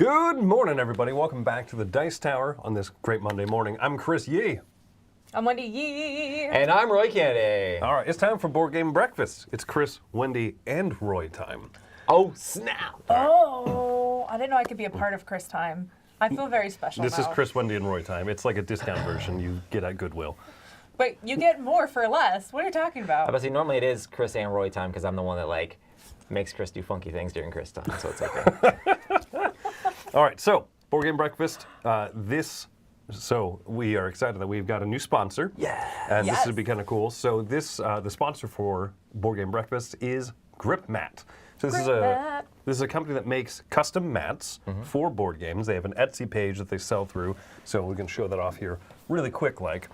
Good morning, everybody. Welcome back to the Dice Tower on this great Monday morning. I'm Chris Yee. I'm Wendy Yee. And I'm Roy Kennedy. All right, it's time for Board Game Breakfast. It's Chris, Wendy, and Roy time. Oh, snap. Oh, I didn't know I could be a part of Chris time. I feel very special This now. is Chris, Wendy, and Roy time. It's like a discount version you get at Goodwill. Wait, you get more for less. What are you talking about? But see, normally it is Chris and Roy time because I'm the one that like makes Chris do funky things during Chris time, so it's okay. All right, so Board Game Breakfast. So we are excited that we've got a new sponsor. Yeah. And this Yes. would be kind of cool. So the sponsor for Board Game Breakfast is Grip Mat. So this is a company that makes custom mats for board games. They have an Etsy page that they sell through. So we can show that off here really quick, like.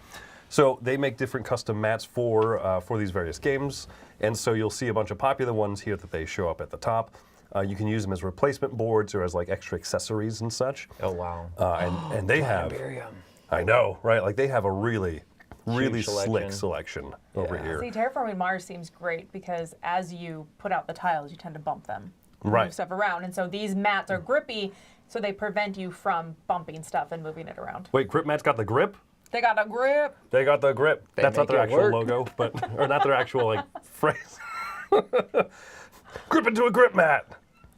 So they make different custom mats for these various games. And so you'll see a bunch of popular ones here that they show up at the top. You can use them as replacement boards or as like extra accessories and such. Oh, wow. And they have, I know, right? Like they have a really slick selection over here. See, Terraforming Mars seems great because as you put out the tiles, you tend to bump them. Right. Move stuff around. And so these mats are grippy, so they prevent you from bumping stuff and moving it around. Wait, Grip Mat's got the grip? They got a grip. They got the grip. They That's not make their it actual work. logo, or not their actual like phrase. Grip into a grip mat.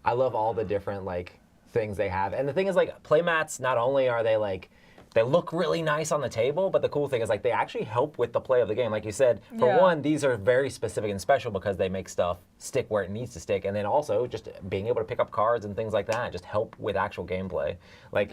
I love all the different like things they have. And the thing is like play mats, not only are they like, they look really nice on the table, but the cool thing is like they actually help with the play of the game. Like you said, for one, these are very specific and special because they make stuff stick where it needs to stick. And then also just being able to pick up cards and things like that, just help with actual gameplay. Like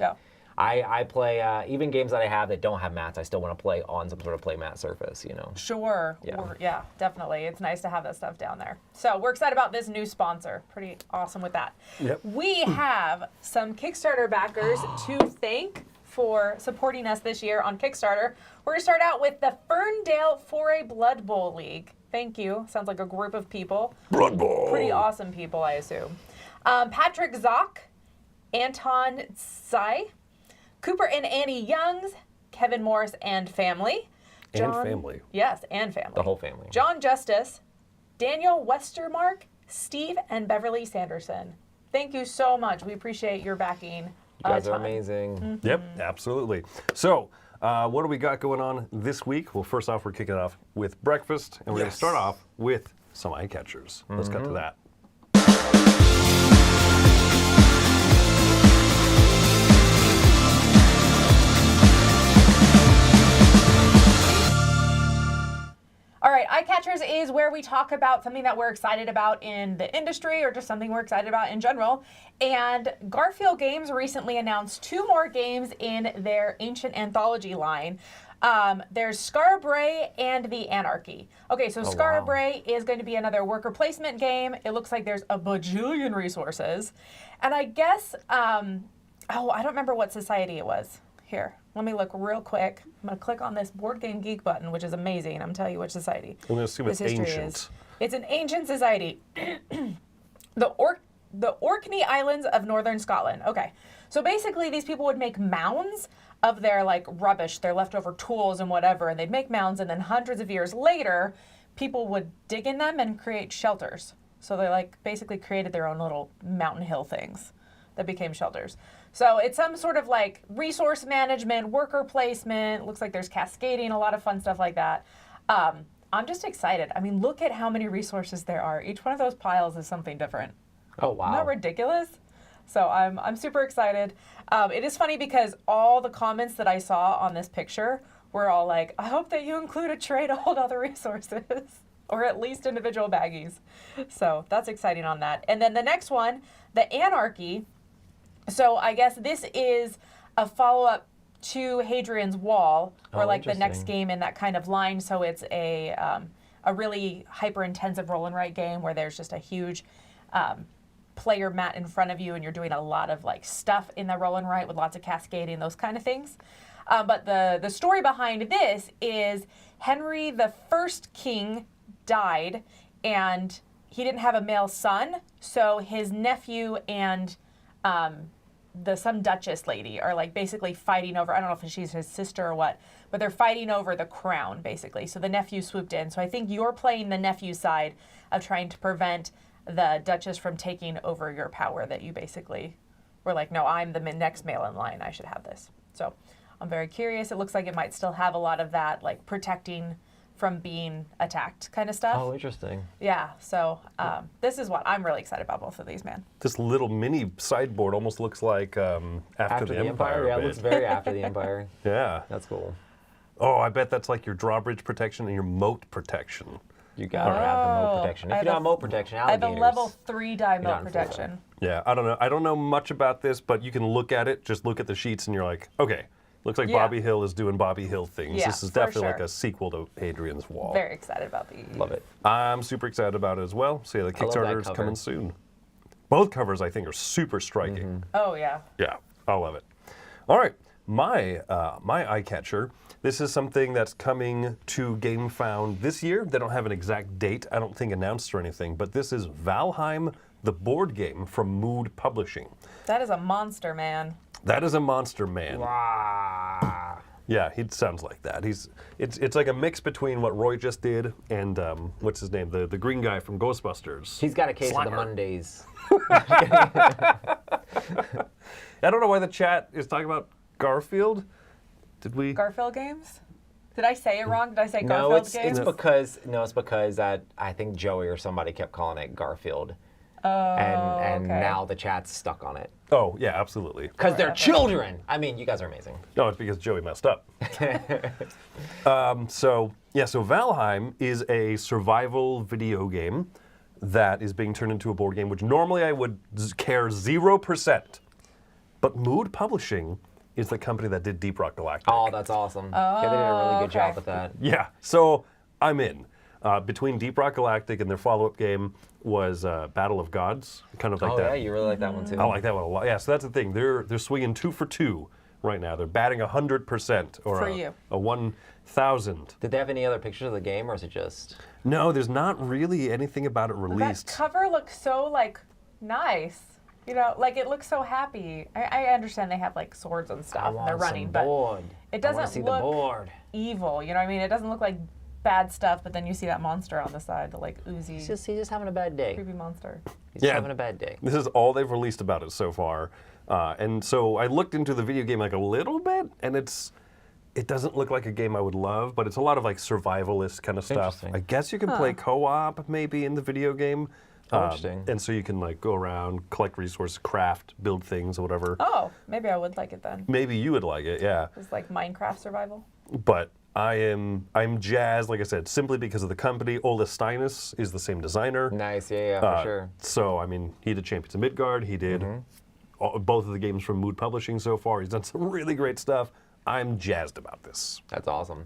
I play, even games that I have that don't have mats, I still want to play on some sort of play mat surface, you know? Sure. Yeah, definitely. It's nice to have that stuff down there. So we're excited about this new sponsor. Pretty awesome with that. Yep. We have some Kickstarter backers to thank for supporting us this year on Kickstarter. We're going to start out with the Ferndale Foray Blood Bowl League. Thank you. Sounds like a group of people. Blood Bowl. Pretty awesome people, I assume. Patrick Zock, Anton Tsai, Cooper and Annie Youngs, Kevin Morris and family. And family. Yes, and family. The whole family. John Justice, Daniel Westermark, Steve, and Beverly Sanderson. Thank you so much. We appreciate your backing. You guys are amazing. Yep, absolutely. So, what do we got going on this week? Well, first off, we're kicking it off with breakfast, and we're going to start off with some eye catchers. Let's cut to that. All right, Eye Catchers is where we talk about something that we're excited about in the industry or just something we're excited about in general. And Garphill Games recently announced 2 more games in their Ancient Anthology line. There's Scarbray and the Anarchy. Okay, so Scarbray is going to be another worker placement game. It looks like there's a bajillion resources. And I guess, I don't remember what society it was. Here, let me look real quick. I'm going to click on this Board Game Geek button, which is amazing. I'm going to tell you which society. We're going to see what's this history ancient. is. It's an ancient society. The Orkney Islands of Northern Scotland. Okay, so basically these people would make mounds of their like rubbish, their leftover tools and whatever, and they'd make mounds, and then hundreds of years later, people would dig in them and create shelters. So they like basically created their own little mountain hill things that became shelters. So it's some sort of like resource management, worker placement. Looks like there's cascading, a lot of fun stuff like that. I'm just excited. I mean, look at how many resources there are. Each one of those piles is something different. Oh, wow. Isn't that ridiculous? So I'm super excited. It is funny because all the comments that I saw on this picture were all like, I hope that you include a tray to hold all the resources. Or at least individual baggies. So that's exciting on that. And then the next one, the Anarchy. So I guess this is a follow-up to Hadrian's Wall, or like the next game in that kind of line. So it's a really hyper-intensive roll and write game where there's just a huge player mat in front of you, and you're doing a lot of like stuff in the roll and write with lots of cascading, those kind of things. But the story behind this is Henry the First King died, and he didn't have a male son, so his nephew and some duchess lady are like basically fighting over, I don't know if she's his sister or what, but they're fighting over the crown basically. So the nephew swooped in. So I think you're playing the nephew side of trying to prevent the duchess from taking over your power that you basically were like, no, I'm the next male in line. I should have this. So I'm very curious. It looks like it might still have a lot of that, like protecting from being attacked kind of stuff. Oh, interesting. Yeah, so this is what I'm really excited about both of these, man. This little mini sideboard almost looks like After the Empire. Yeah, a it looks bit. very After the Empire. Yeah. That's cool. Oh, I bet that's like your drawbridge protection and your moat protection. You gotta have the moat protection. If you don't have moat protection, I have alligators. a level 3 die not moat in protection. Yeah, I don't know. I don't know much about this, but you can look at it, just look at the sheets, and you're like, okay, looks like Yeah. Bobby Hill is doing Bobby Hill things. Yeah, This is for definitely like sure. a sequel to Hadrian's Wall. Very excited about these. Love it. I'm super excited about it as well. So yeah, the I love that Kickstarter is cover. coming soon. Both covers, I think, are super striking. Oh, yeah. Yeah, I love it. All right, my eye catcher. This is something that's coming to GameFound this year. They don't have an exact date, I don't think announced or anything, but this is Valheim, the board game from Mood Publishing. That is a monster, man. That is a monster man. Wow. Yeah, he sounds like that. It's like a mix between what Roy just did and what's his name, the green guy from Ghostbusters. He's got a case of Slimer. the Mondays. I don't know why the chat is talking about Garfield. Did we? Garphill games? Did I say it wrong? Did I say No, Garfield it's games? because that I think Joey or somebody kept calling it Garfield. Oh, And okay. now the chat's stuck on it. Oh yeah, absolutely. Because they're Whatever. children. I mean, you guys are amazing. No, it's because Joey messed up. So Valheim is a survival video game that is being turned into a board game, which normally I would care 0%. But Mood Publishing is the company that did Deep Rock Galactic. Oh, that's awesome. Yeah, they did a really good job okay. with that. Yeah, so I'm in. Between Deep Rock Galactic and their follow-up game was Battle of Gods, kind of like Oh that. yeah, you really like that one too. I like that one a lot. Yeah, so that's the thing. They're swinging 2 for 2 right now. They're batting 100% or For a, you. a 1,000. Did they have any other pictures of the game, or is it just? No, there's not really anything about it That released. cover looks so, like, nice. You know, like, it looks so happy. I understand they have, like, swords and I stuff and want they're running, some but board. it I want doesn't to see look the board. evil. You know what I mean? It doesn't look like bad stuff, but then you see that monster on the side, the, like, oozy, He's just having a bad day. creepy monster. He's Yeah. just having a bad day. This is all they've released about it so far. And so I looked into the video game like a little bit, and it doesn't look like a game I would love, but it's a lot of like survivalist kind of stuff. Interesting. I guess you can play co-op maybe in the video game. Interesting. And so you can like go around, collect resources, craft, build things or whatever. Oh, maybe I would like it then. Maybe you would like it, yeah. It's like Minecraft survival. But I'm jazzed, like I said, simply because of the company. Ola Steinus is the same designer. Nice, yeah, for sure. So, I mean, he did Champions of Midgard. He did both of the games from Mood Publishing so far. He's done some really great stuff. I'm jazzed about this. That's awesome.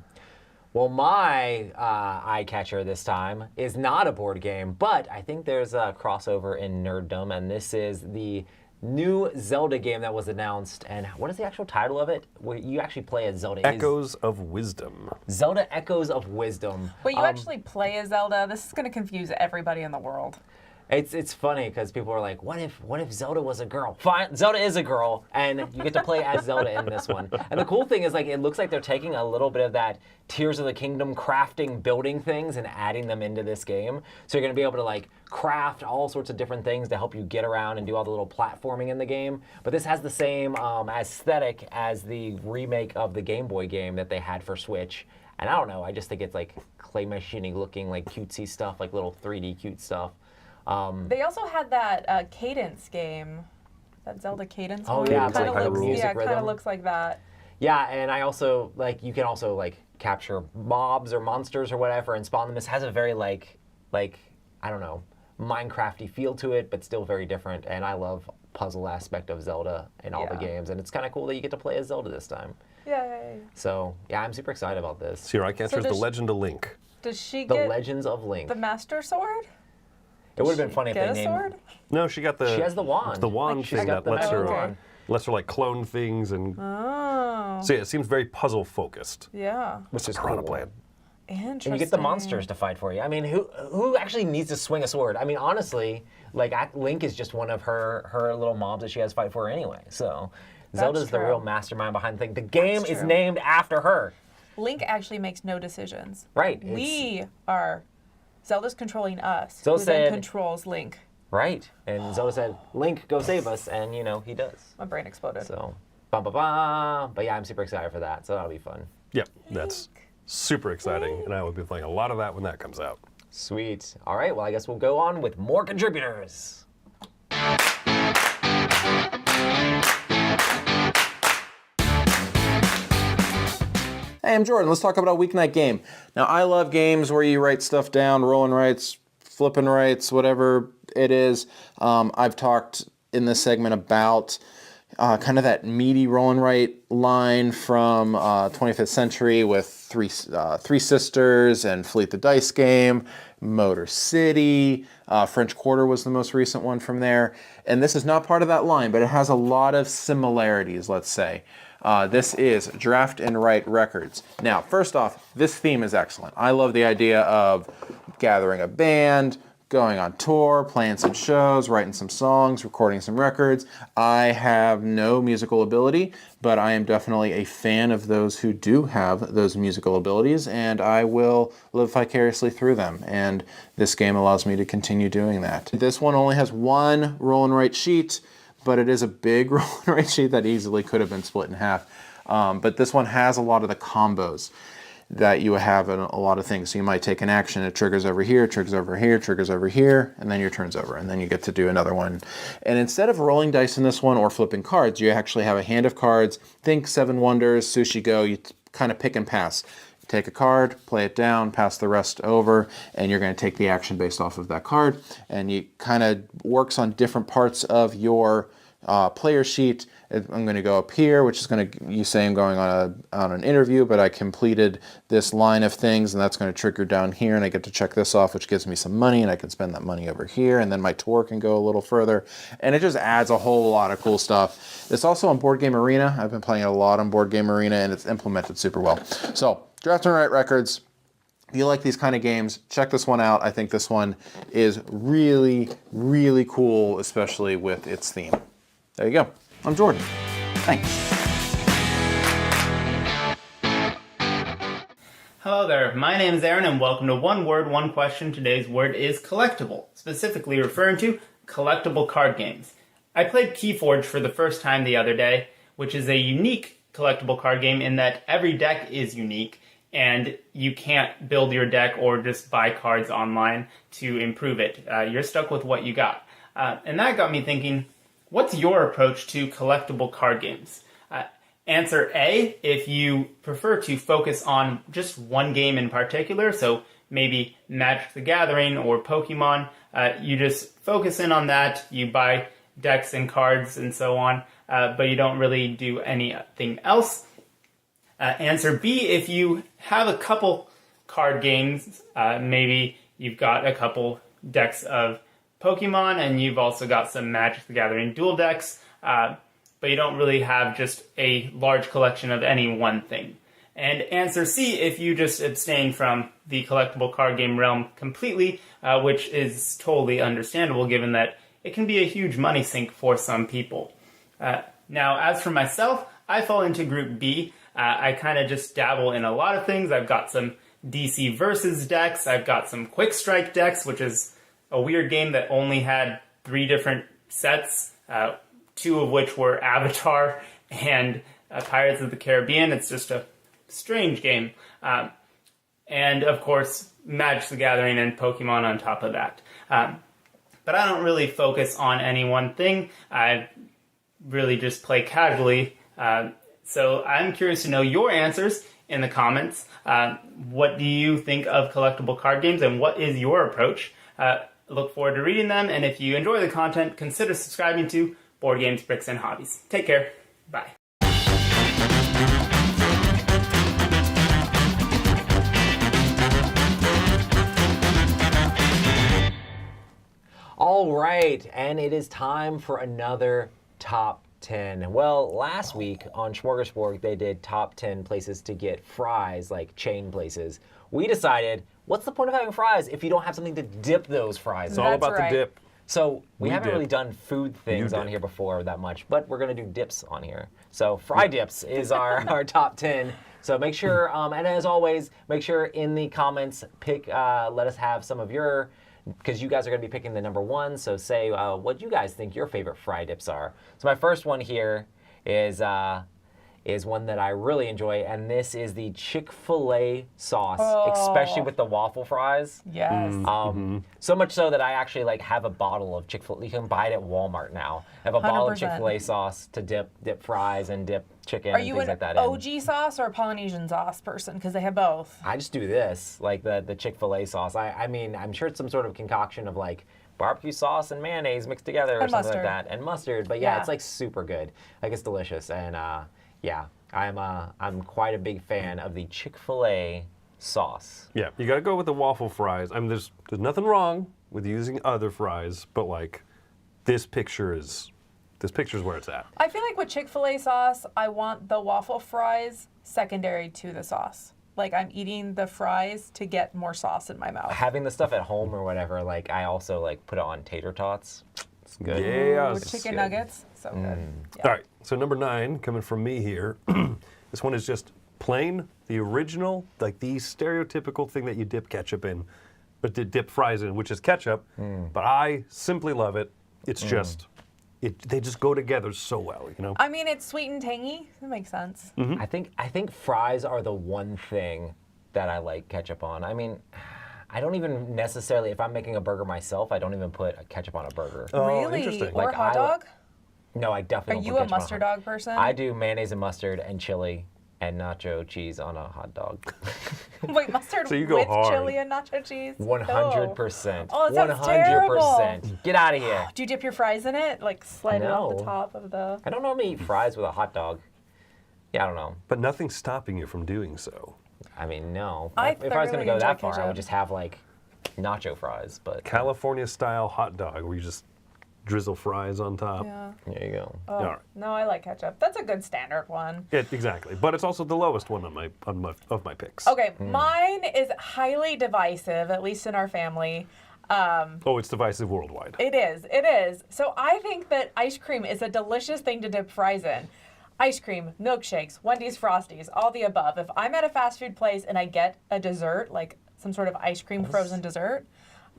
Well, my eye catcher this time is not a board game, but I think there's a crossover in nerddom, and this is the new Zelda game that was announced. And what is the actual title of it? Where you actually play as Zelda. Echoes of Wisdom. Zelda Echoes of Wisdom. Wait, you actually play as Zelda? This is going to confuse everybody in the world. It's funny because people are like, what if Zelda was a girl? Fine, Zelda is a girl, and you get to play as Zelda in this one. And the cool thing is, like, it looks like they're taking a little bit of that Tears of the Kingdom crafting, building things, and adding them into this game. So you're gonna be able to like craft all sorts of different things to help you get around and do all the little platforming in the game. But this has the same aesthetic as the remake of the Game Boy game that they had for Switch. And I don't know, I just think it's like clay machine looking, like cutesy stuff, like little 3D cute stuff. They also had that Cadence game, that Zelda Cadence Oh, one. yeah, It it's kinda like looks, music yeah, it kind rhythm. of looks like that. Yeah, and I also, like, you can also, like, capture mobs or monsters or whatever and spawn them. This has a very, like, I don't know, Minecraft-y feel to it, but still very different. And I love puzzle aspect of Zelda in all the Yeah. games. And it's kind of cool that you get to play as Zelda this time. Yay. So, yeah, I'm super excited about this. So your eye catcher is The does- Legend of Link. Does she The get Legends of Link. the Master Sword? It would have been She funny if get they a named... sword? No, she got the. She has the wand. It's the wand Like, she's thing got that the lets magic her, wand. like clone things and. Oh. So yeah, it seems very puzzle focused. Yeah. Which is Piranha cool. Plant. Interesting. And you get the monsters to fight for you. I mean, who actually needs to swing a sword? I mean, honestly, like Link is just one of her little mobs that she has to fight for anyway. So Zelda's the true. real mastermind behind the thing. The game is true. named after her. Link actually makes no decisions. Right. We are. Zelda's controlling us. So who then said- controls Link. Right. And Zelda said, Link, go save us. And, he does. My brain exploded. So, But yeah, I'm super excited for that. So that'll be fun. Yep, that's super exciting, and I will be playing a lot of that when that comes out. Sweet. All right, well, I guess we'll go on with more contributors. Hey, I'm Jordan. Let's talk about a weeknight game. Now, I love games where you write stuff down, rolling rights, flipping rights, whatever it is. I've talked in this segment about kind of that meaty roll and write line from 25th Century with Three Sisters and Fleet the Dice Game, Motor City, French Quarter was the most recent one from there. And this is not part of that line, but it has a lot of similarities, let's say. This is Draft and Write Records. Now, first off, this theme is excellent. I love the idea of gathering a band, going on tour, playing some shows, writing some songs, recording some records. I have no musical ability, but I am definitely a fan of those who do have those musical abilities, and I will live vicariously through them. And this game allows me to continue doing that. This one only has one roll and write sheet, but it is a big roll and write sheet that easily could have been split in half. But this one has a lot of the combos that you have in a lot of things. So you might take an action, it triggers over here, triggers over here, triggers over here, and then your turn's over, and then you get to do another one. And instead of rolling dice in this one or flipping cards, you actually have a hand of cards. Think Seven Wonders, Sushi Go, you kind of pick and pass. You take a card, play it down, pass the rest over, and you're going to take the action based off of that card. And it kind of works on different parts of your player sheet. I'm going to go up here, which is going to, you say I'm going on an interview, but I completed this line of things, and that's going to trigger down here, and I get to check this off, which gives me some money, and I can spend that money over here, and then my tour can go a little further, and it just adds a whole lot of cool stuff. It's also on Board Game Arena. I've been playing a lot on Board Game Arena, and it's implemented super well. So, Draft and Write Records. If you like these kind of games, check this one out. I think this one is really, really cool, especially with its theme. There you go. I'm Jordan. Thanks. Hello there, my name is Aaron and welcome to One Word, One Question. Today's word is collectible, specifically referring to collectible card games. I played Keyforge for the first time the other day, which is a unique collectible card game in that every deck is unique and you can't build your deck or just buy cards online to improve it. You're stuck with what you got. And that got me thinking, what's your approach to collectible card games? Answer A, if you prefer to focus on just one game in particular, so maybe Magic the Gathering or Pokemon, you just focus in on that, you buy decks and cards and so on, but you don't really do anything else. Answer B, if you have a couple card games, maybe you've got a couple decks of Pokemon, and you've also got some Magic the Gathering dual decks, but you don't really have just a large collection of any one thing. And answer C, if you just abstain from the collectible card game realm completely, which is totally understandable given that it can be a huge money sink for some people. Now, as for myself, I fall into group B. I kind of just dabble in a lot of things. I've got some DC Versus decks, I've got some Quick Strike decks, which is a weird game that only had 3 different sets, 2 of which were Avatar and Pirates of the Caribbean. It's just a strange game. And, of course, Magic the Gathering and Pokemon on top of that. But I don't really focus on any one thing. I really just play casually. So I'm curious to know your answers in the comments. What do you think of collectible card games, and what is your approach? Look forward to reading them, and if you enjoy the content, consider subscribing to Board Games, Bricks, and Hobbies. Take care. Bye. All right, and it is time for another Top 10. Well, last week on Smorgasbord, they did top 10 places to get fries, like chain places. We decided, what's the point of having fries if you don't have something to dip those fries It's in? all That's about right. the dip. So we haven't dip. really done food things You on dip. here before that much, but we're going to do dips on here. So fry dips is our top 10. So make sure, and as always, make sure in the comments, let us have some of your because you guys are going to be picking the number one. So say what you guys think your favorite fry dips are. So my first one here is one that I really enjoy, and this is the Chick-fil-A sauce, especially with the waffle fries. Yes. So much so that I actually like have a bottle of Chick-fil-A. You can buy it at Walmart now. I have a bottle of 100%. Chick-fil-A sauce to dip fries and dip chicken Are and you things an like that in. OG sauce or a Polynesian sauce person? Because they have both. I just do this, like the Chick-fil-A sauce. I mean, I'm sure it's some sort of concoction of like barbecue sauce and mayonnaise mixed together or And something mustard. like that, and mustard. But yeah, Yeah. it's like super good. Like it's delicious, and yeah, I'm quite a big fan of the Chick-fil-A sauce. Yeah, you got to go with the waffle fries. I mean, there's nothing wrong with using other fries, but like this picture is where it's at. I feel like with Chick-fil-A sauce, I want the waffle fries secondary to the sauce. Like I'm eating the fries to get more sauce in my mouth. Having the stuff at home or whatever, like I also like put it on tater tots. It's good. Yeah. With chicken good. nuggets, so good. Yeah. All right, so number 9, coming from me here. This one is just plain, the original, like the stereotypical thing that you dip ketchup in, but dip fries in, which is ketchup. But I simply love it. It's just, they just go together so well, you know? I mean, it's sweet and tangy. That makes sense. I think fries are the one thing that I like ketchup on. I mean, I don't even necessarily, if I'm making a burger myself, I don't even put a ketchup on a burger. Oh, Really? interesting. Or Like, hot dog? No, I Are definitely you don't a put ketchup on mustard hot- dog person? I do mayonnaise and mustard and chili and nacho cheese on a hot dog. Wait, mustard So you go with hard. chili and nacho cheese? 100%. Oh, that sounds 100%. Get out of here. Do you dip your fries in it? Like slide it off the No. top of the... I don't normally eat fries with a hot dog. Yeah, I don't know. But nothing's stopping you from doing so. I mean, no. I If I was going to thoroughly go that enjoy far, I ketchup. would just have like nacho fries, but California style hot dog where you just drizzle fries on top. Yeah. there you go. Oh, All right. no, I like ketchup. That's a good standard one. Exactly. But it's also the lowest one of my picks. Okay, mine is highly divisive, at least in our family. Oh, it's divisive worldwide. It is. So I think that ice cream is a delicious thing to dip fries in. Ice cream, milkshakes, Wendy's Frosties, all the above. If I'm at a fast food place and I get a dessert, like some sort of ice cream frozen dessert,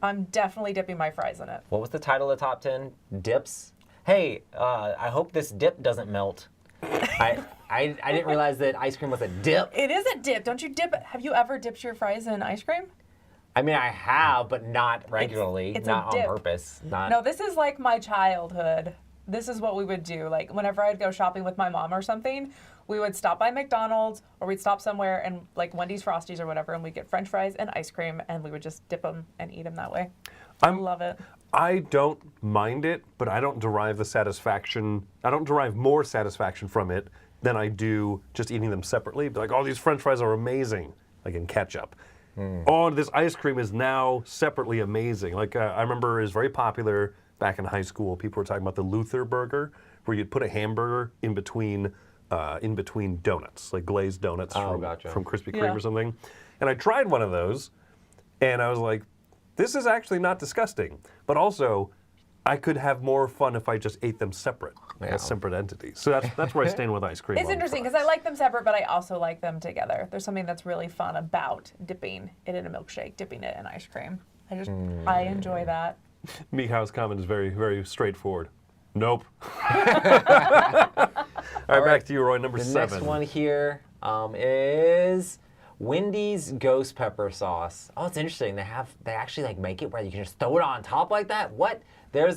I'm definitely dipping my fries in it. What was the title of the top 10? Dips? Hey, I hope this dip doesn't melt. I didn't realize that ice cream was a dip. It is a dip. Don't you dip? Have you ever dipped your fries in ice cream? I mean, I have, but not regularly, it's a not on dip. purpose. Not. No, this is like my childhood. This is what we would do. Like whenever I'd go shopping with my mom or something, we would stop by McDonald's or we'd stop somewhere and like Wendy's Frosties or whatever, and we'd get French fries and ice cream, and we would just dip them and eat them that way. I love it. I don't mind it, but I don't derive more satisfaction from it than I do just eating them separately. Be like, oh, these French fries are amazing, like in ketchup. Oh, this ice cream is now separately amazing. Like I remember it was very popular back in high school. People were talking about the Luther burger, where you'd put a hamburger in between donuts, like glazed donuts gotcha. from Krispy Kreme Yeah. or something. And I tried one of those, and I was like, this is actually not disgusting. But also, I could have more fun if I just ate them separate, Yeah. as separate entities. So that's where I stand with ice cream. It's on interesting because fries. I like them separate, but I also like them together. There's something that's really fun about dipping it in a milkshake, dipping it in ice cream. I enjoy that. Mihaw's comment is very, very straightforward. Nope. All right, back to you, Roy. Number The 7. next one here is Wendy's ghost pepper sauce. Oh, it's interesting. They actually like make it where you can just throw it on top like that. What? There's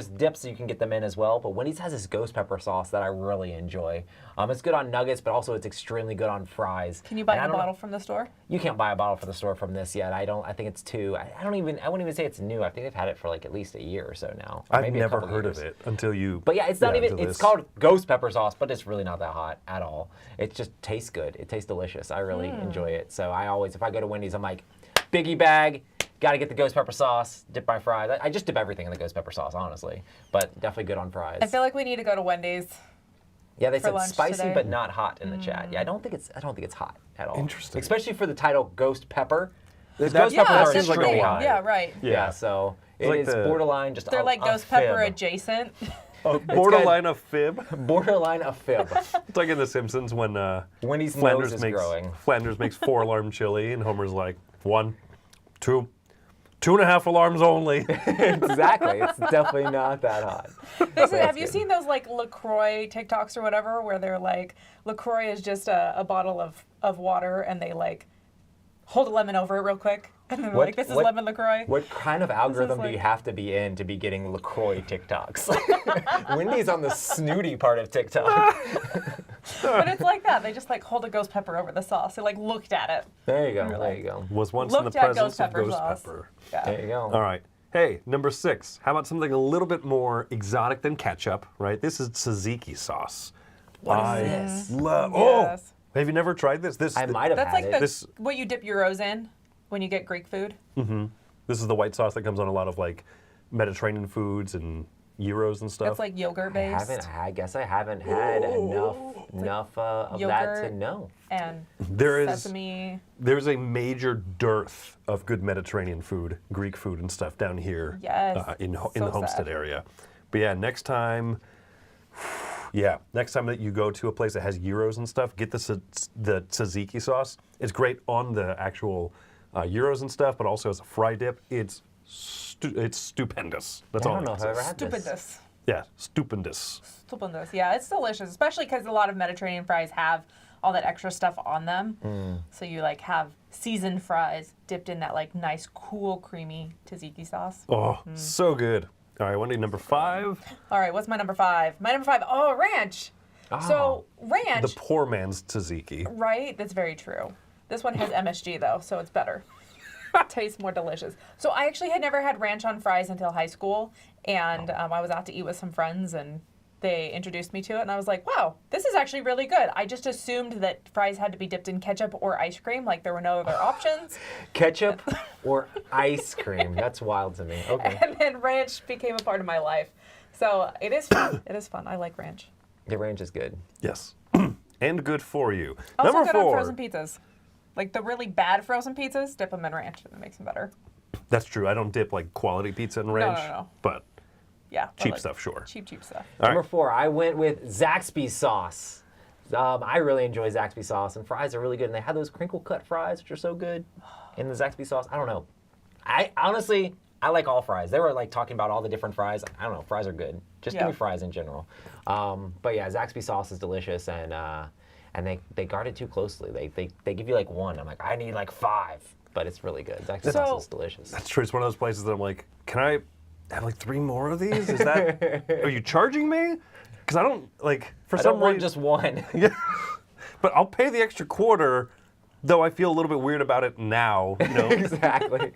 dips so you can get them in as well, but Wendy's has this ghost pepper sauce that I really enjoy. It's good on nuggets, but also it's extremely good on fries. Can you buy And I the don't know- bottle from the store? You can't buy a bottle from the store from this yet. I think it's too. I wouldn't even say it's new. I think they've had it for like at least a year or so now. Or I've maybe a never couple heard years. of it until you. But yeah, it's not even. until It's this. called ghost pepper sauce, but it's really not that hot at all. It just tastes good. It tastes delicious. I really enjoy it. So I always, if I go to Wendy's, I'm like, biggie bag, got to get the ghost pepper sauce. Dip my fries. I just dip everything in the ghost pepper sauce, honestly. But definitely good on fries. I feel like we need to go to Wendy's. Yeah, they for said lunch spicy today. but not hot in the chat. Yeah, I don't think it's hot at all. Interesting. Especially for the title ghost pepper. That's- Ghost yeah, peppers that are seems like a extremely lie. hot. Yeah, right. Yeah, so It's it like is the- borderline just They're a, like a ghost pepper fib. adjacent. Borderline of fib. Borderline a fib. It's like in The Simpsons when Wendy's Flanders nose is growing. Flanders makes 4 alarm chili, and Homer's like 1, 2, 2.5 alarms only. Exactly. It's definitely not that hot. Have you seen those like LaCroix TikToks or whatever, where they're like, LaCroix is just a bottle of water, and they like hold a lemon over it real quick, and they're like, this is lemon LaCroix. What kind of algorithm do like- you have to be in to be getting LaCroix TikToks? Wendy's on the snooty part of TikTok. But it's like that. They just like hold a ghost pepper over the sauce. They like looked at it. There you go. There you go. Was once in the Looked at presence ghost of pepper ghost sauce. pepper. Yeah. There you go. All right. Hey, number 6. How about something a little bit more exotic than ketchup, right? This is tzatziki sauce. What is this? Love. Yes. Oh, have you never tried this? I might have That's had like it. This- what you dip Euros in when you get Greek food. This is the white sauce that comes on a lot of like Mediterranean foods and gyros and stuff. That's like yogurt based. I guess I haven't had enough of that yogurt. to know. And There is sesame. there's a major dearth of good Mediterranean food, Greek food and stuff down here Yes. in So the Homestead sad. area. But yeah, next time that you go to a place that has gyros and stuff, get the tzatziki sauce. It's great on the actual gyros and stuff, but also as a fry dip, it's stupendous. That's I all don't know I if can I've ever say. had this. Stupendous. Yeah, stupendous. Stupendous. Yeah, it's delicious, especially because a lot of Mediterranean fries have all that extra stuff on them. So you like have seasoned fries dipped in that like nice, cool, creamy tzatziki sauce. Oh, so good. All right, Wendy, number 5. All right, what's my number 5? My number 5, ranch. So ranch, The poor man's tzatziki. right? That's very true. This one has MSG though, so it's better. Tastes more delicious. So I actually had never had ranch on fries until high school, and I was out to eat with some friends, and they introduced me to it, and I was like, wow, this is actually really good. I just assumed that fries had to be dipped in ketchup or ice cream, like there were no other options. Ketchup or ice cream? That's wild to me. Okay. And then ranch became a part of my life. So it is fun. It is fun. I like ranch. The ranch is good. Yes. And good for you. Also number good on 4. frozen pizzas. Like the really bad frozen pizzas, dip them in ranch, and it makes them better. That's true. I don't dip like quality pizza in ranch, no. but Yeah. but, cheap like, stuff, sure. Cheap stuff. All Number right. 4, I went with Zaxby's sauce. I really enjoy Zaxby's sauce, and fries are really good. And they have those crinkle cut fries, which are so good. In the Zaxby sauce, I don't know. I honestly like all fries. They were like talking about all the different fries. I don't know. Fries are good. Just give Yeah. me fries in general. But yeah, Zaxby sauce is delicious, and they guard it too closely. They give you like 1. I'm like, I need like 5, but it's really good. Zaxby sauce is delicious. That's true. It's one of those places that I'm like, can I have like 3 more of these? Is that, are you charging me? Because I don't, like, for I some don't want reason. just 1. Yeah. But I'll pay the extra quarter, though I feel a little bit weird about it now, you know? Exactly.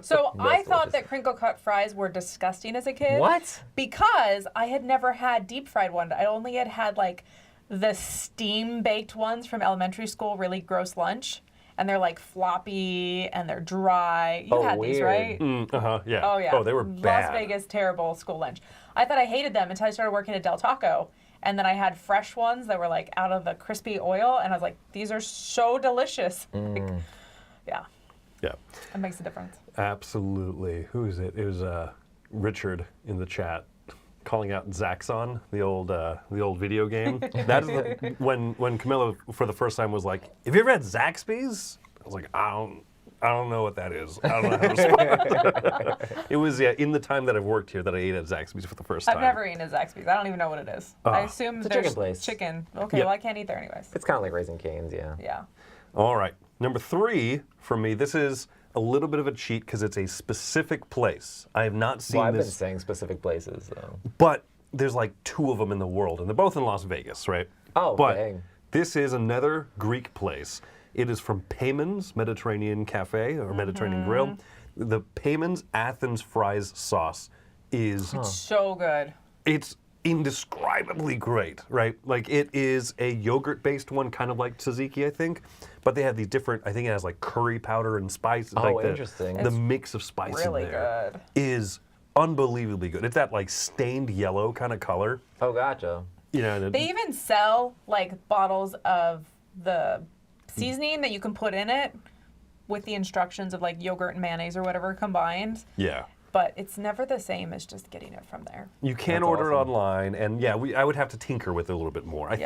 So I thought delicious. that crinkle cut fries were disgusting as a kid. What? Because I had never had deep fried one. I only had like the steam baked ones from elementary school, really gross lunch. And they're like floppy and they're dry. You Oh, had these, weird. right? Yeah. Oh yeah. Oh, they were bad. Las Vegas, terrible school lunch. I thought I hated them until I started working at Del Taco. And then I had fresh ones that were like out of the crispy oil. And I was like, these are so delicious. Like, yeah, Yeah. it makes a difference. Absolutely. Who is it? It was Richard in the chat calling out Zaxxon, the old video game. That is when Camilla for the first time was like, "Have you ever had Zaxby's?" I was like, I don't know what that is. I don't know how to respond. It was in the time that I've worked here that I ate at Zaxby's for the first time. I've never eaten at Zaxby's. I don't even know what it is. I assume It's a there's chicken place. chicken. Okay, Yep. well I can't eat there anyways. It's kind of like Raising Cane's, yeah. Yeah. All right. Number 3 for me. This is a little bit of a cheat because it's a specific place. I have not seen Well, I've been this, saying specific places, though. but there's like 2 of them in the world, and they're both in Las Vegas, right? Oh, but dang. this is another Greek place. It is from Payman's Mediterranean Cafe or Mediterranean Grill. The Payman's Athens fries sauce is So good. it's indescribably great, right? Like it is a yogurt-based one, kind of like tzatziki, I think. But they have these different. I think it has like curry powder and spice. Oh, like interesting. The mix of spice Really in there good. is unbelievably good. It's that like stained yellow kind of color. Oh, gotcha. You know, and They even sell like bottles of the seasoning that you can put in it with the instructions of like yogurt and mayonnaise or whatever combined. yeah. But it's never the same as just getting it from there. You can That's order it awesome. online, and yeah, I would have to tinker with it a little bit more. I Yeah.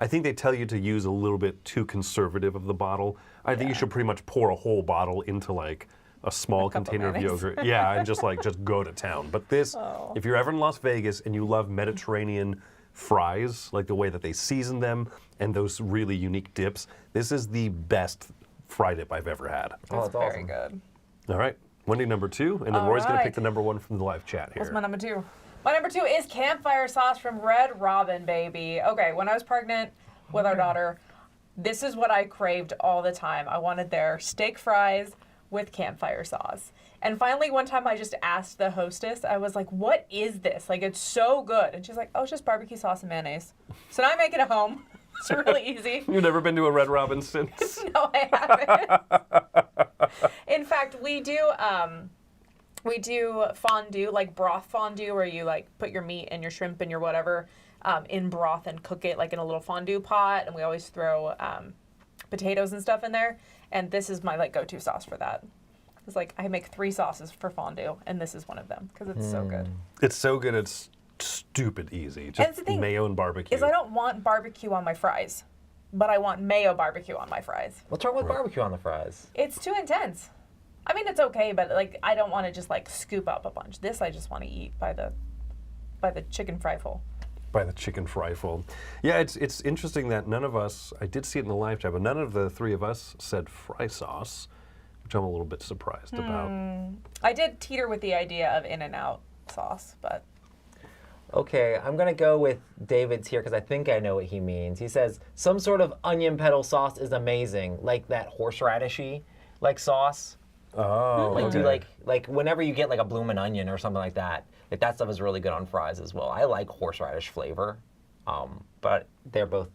think they tell you to use a little bit too conservative of the bottle. I think you should pretty much pour a whole bottle into like a small cup of container of mayonnaise. yogurt. Yeah, and just go to town. But this, Oh. if you're ever in Las Vegas and you love Mediterranean fries, like the way that they season them and those really unique dips, this is the best fry dip I've ever had. Oh, It's that's very awesome. good. All right, Wendy, number 2, and then All Roy's going to right. pick the number 1 from the live chat here. What's my number 2? My number 2 is campfire sauce from Red Robin, baby. Okay, when I was pregnant with our daughter, this is what I craved all the time. I wanted their steak fries with campfire sauce. And finally, one time I just asked the hostess, I was like, what is this? Like, it's so good. And she's like, oh, it's just barbecue sauce and mayonnaise. So now I make it at home. It's really easy. You've never been to a Red Robin since? No, I haven't. In fact, we do fondue, like broth fondue, where you like put your meat and your shrimp and your whatever in broth and cook it like in a little fondue pot. And we always throw potatoes and stuff in there. And this is my like go-to sauce for that. It's like I make 3 sauces for fondue, and this is one of them because it's so good. It's so good, it's stupid easy. That's Just the thing, mayo and barbecue. Is I don't want barbecue on my fries, but I want mayo barbecue on my fries. What's wrong with barbecue on the fries? It's too intense. I mean, it's okay, but like I don't want to just like scoop up a bunch. This I just want to eat by the chicken fryful. By the chicken fryful. Yeah, it's interesting that none of us, I did see it in the live chat, but none of the 3 of us said fry sauce, which I'm a little bit surprised about. I did teeter with the idea of In-N-Out sauce, but Okay, I'm going to go with David's here because I think I know what he means. He says, some sort of onion petal sauce is amazing, like that horseradishy like sauce. Oh, Like do okay. like whenever you get like a bloomin' onion or something like that stuff is really good on fries as well. I like horseradish flavor, but they're both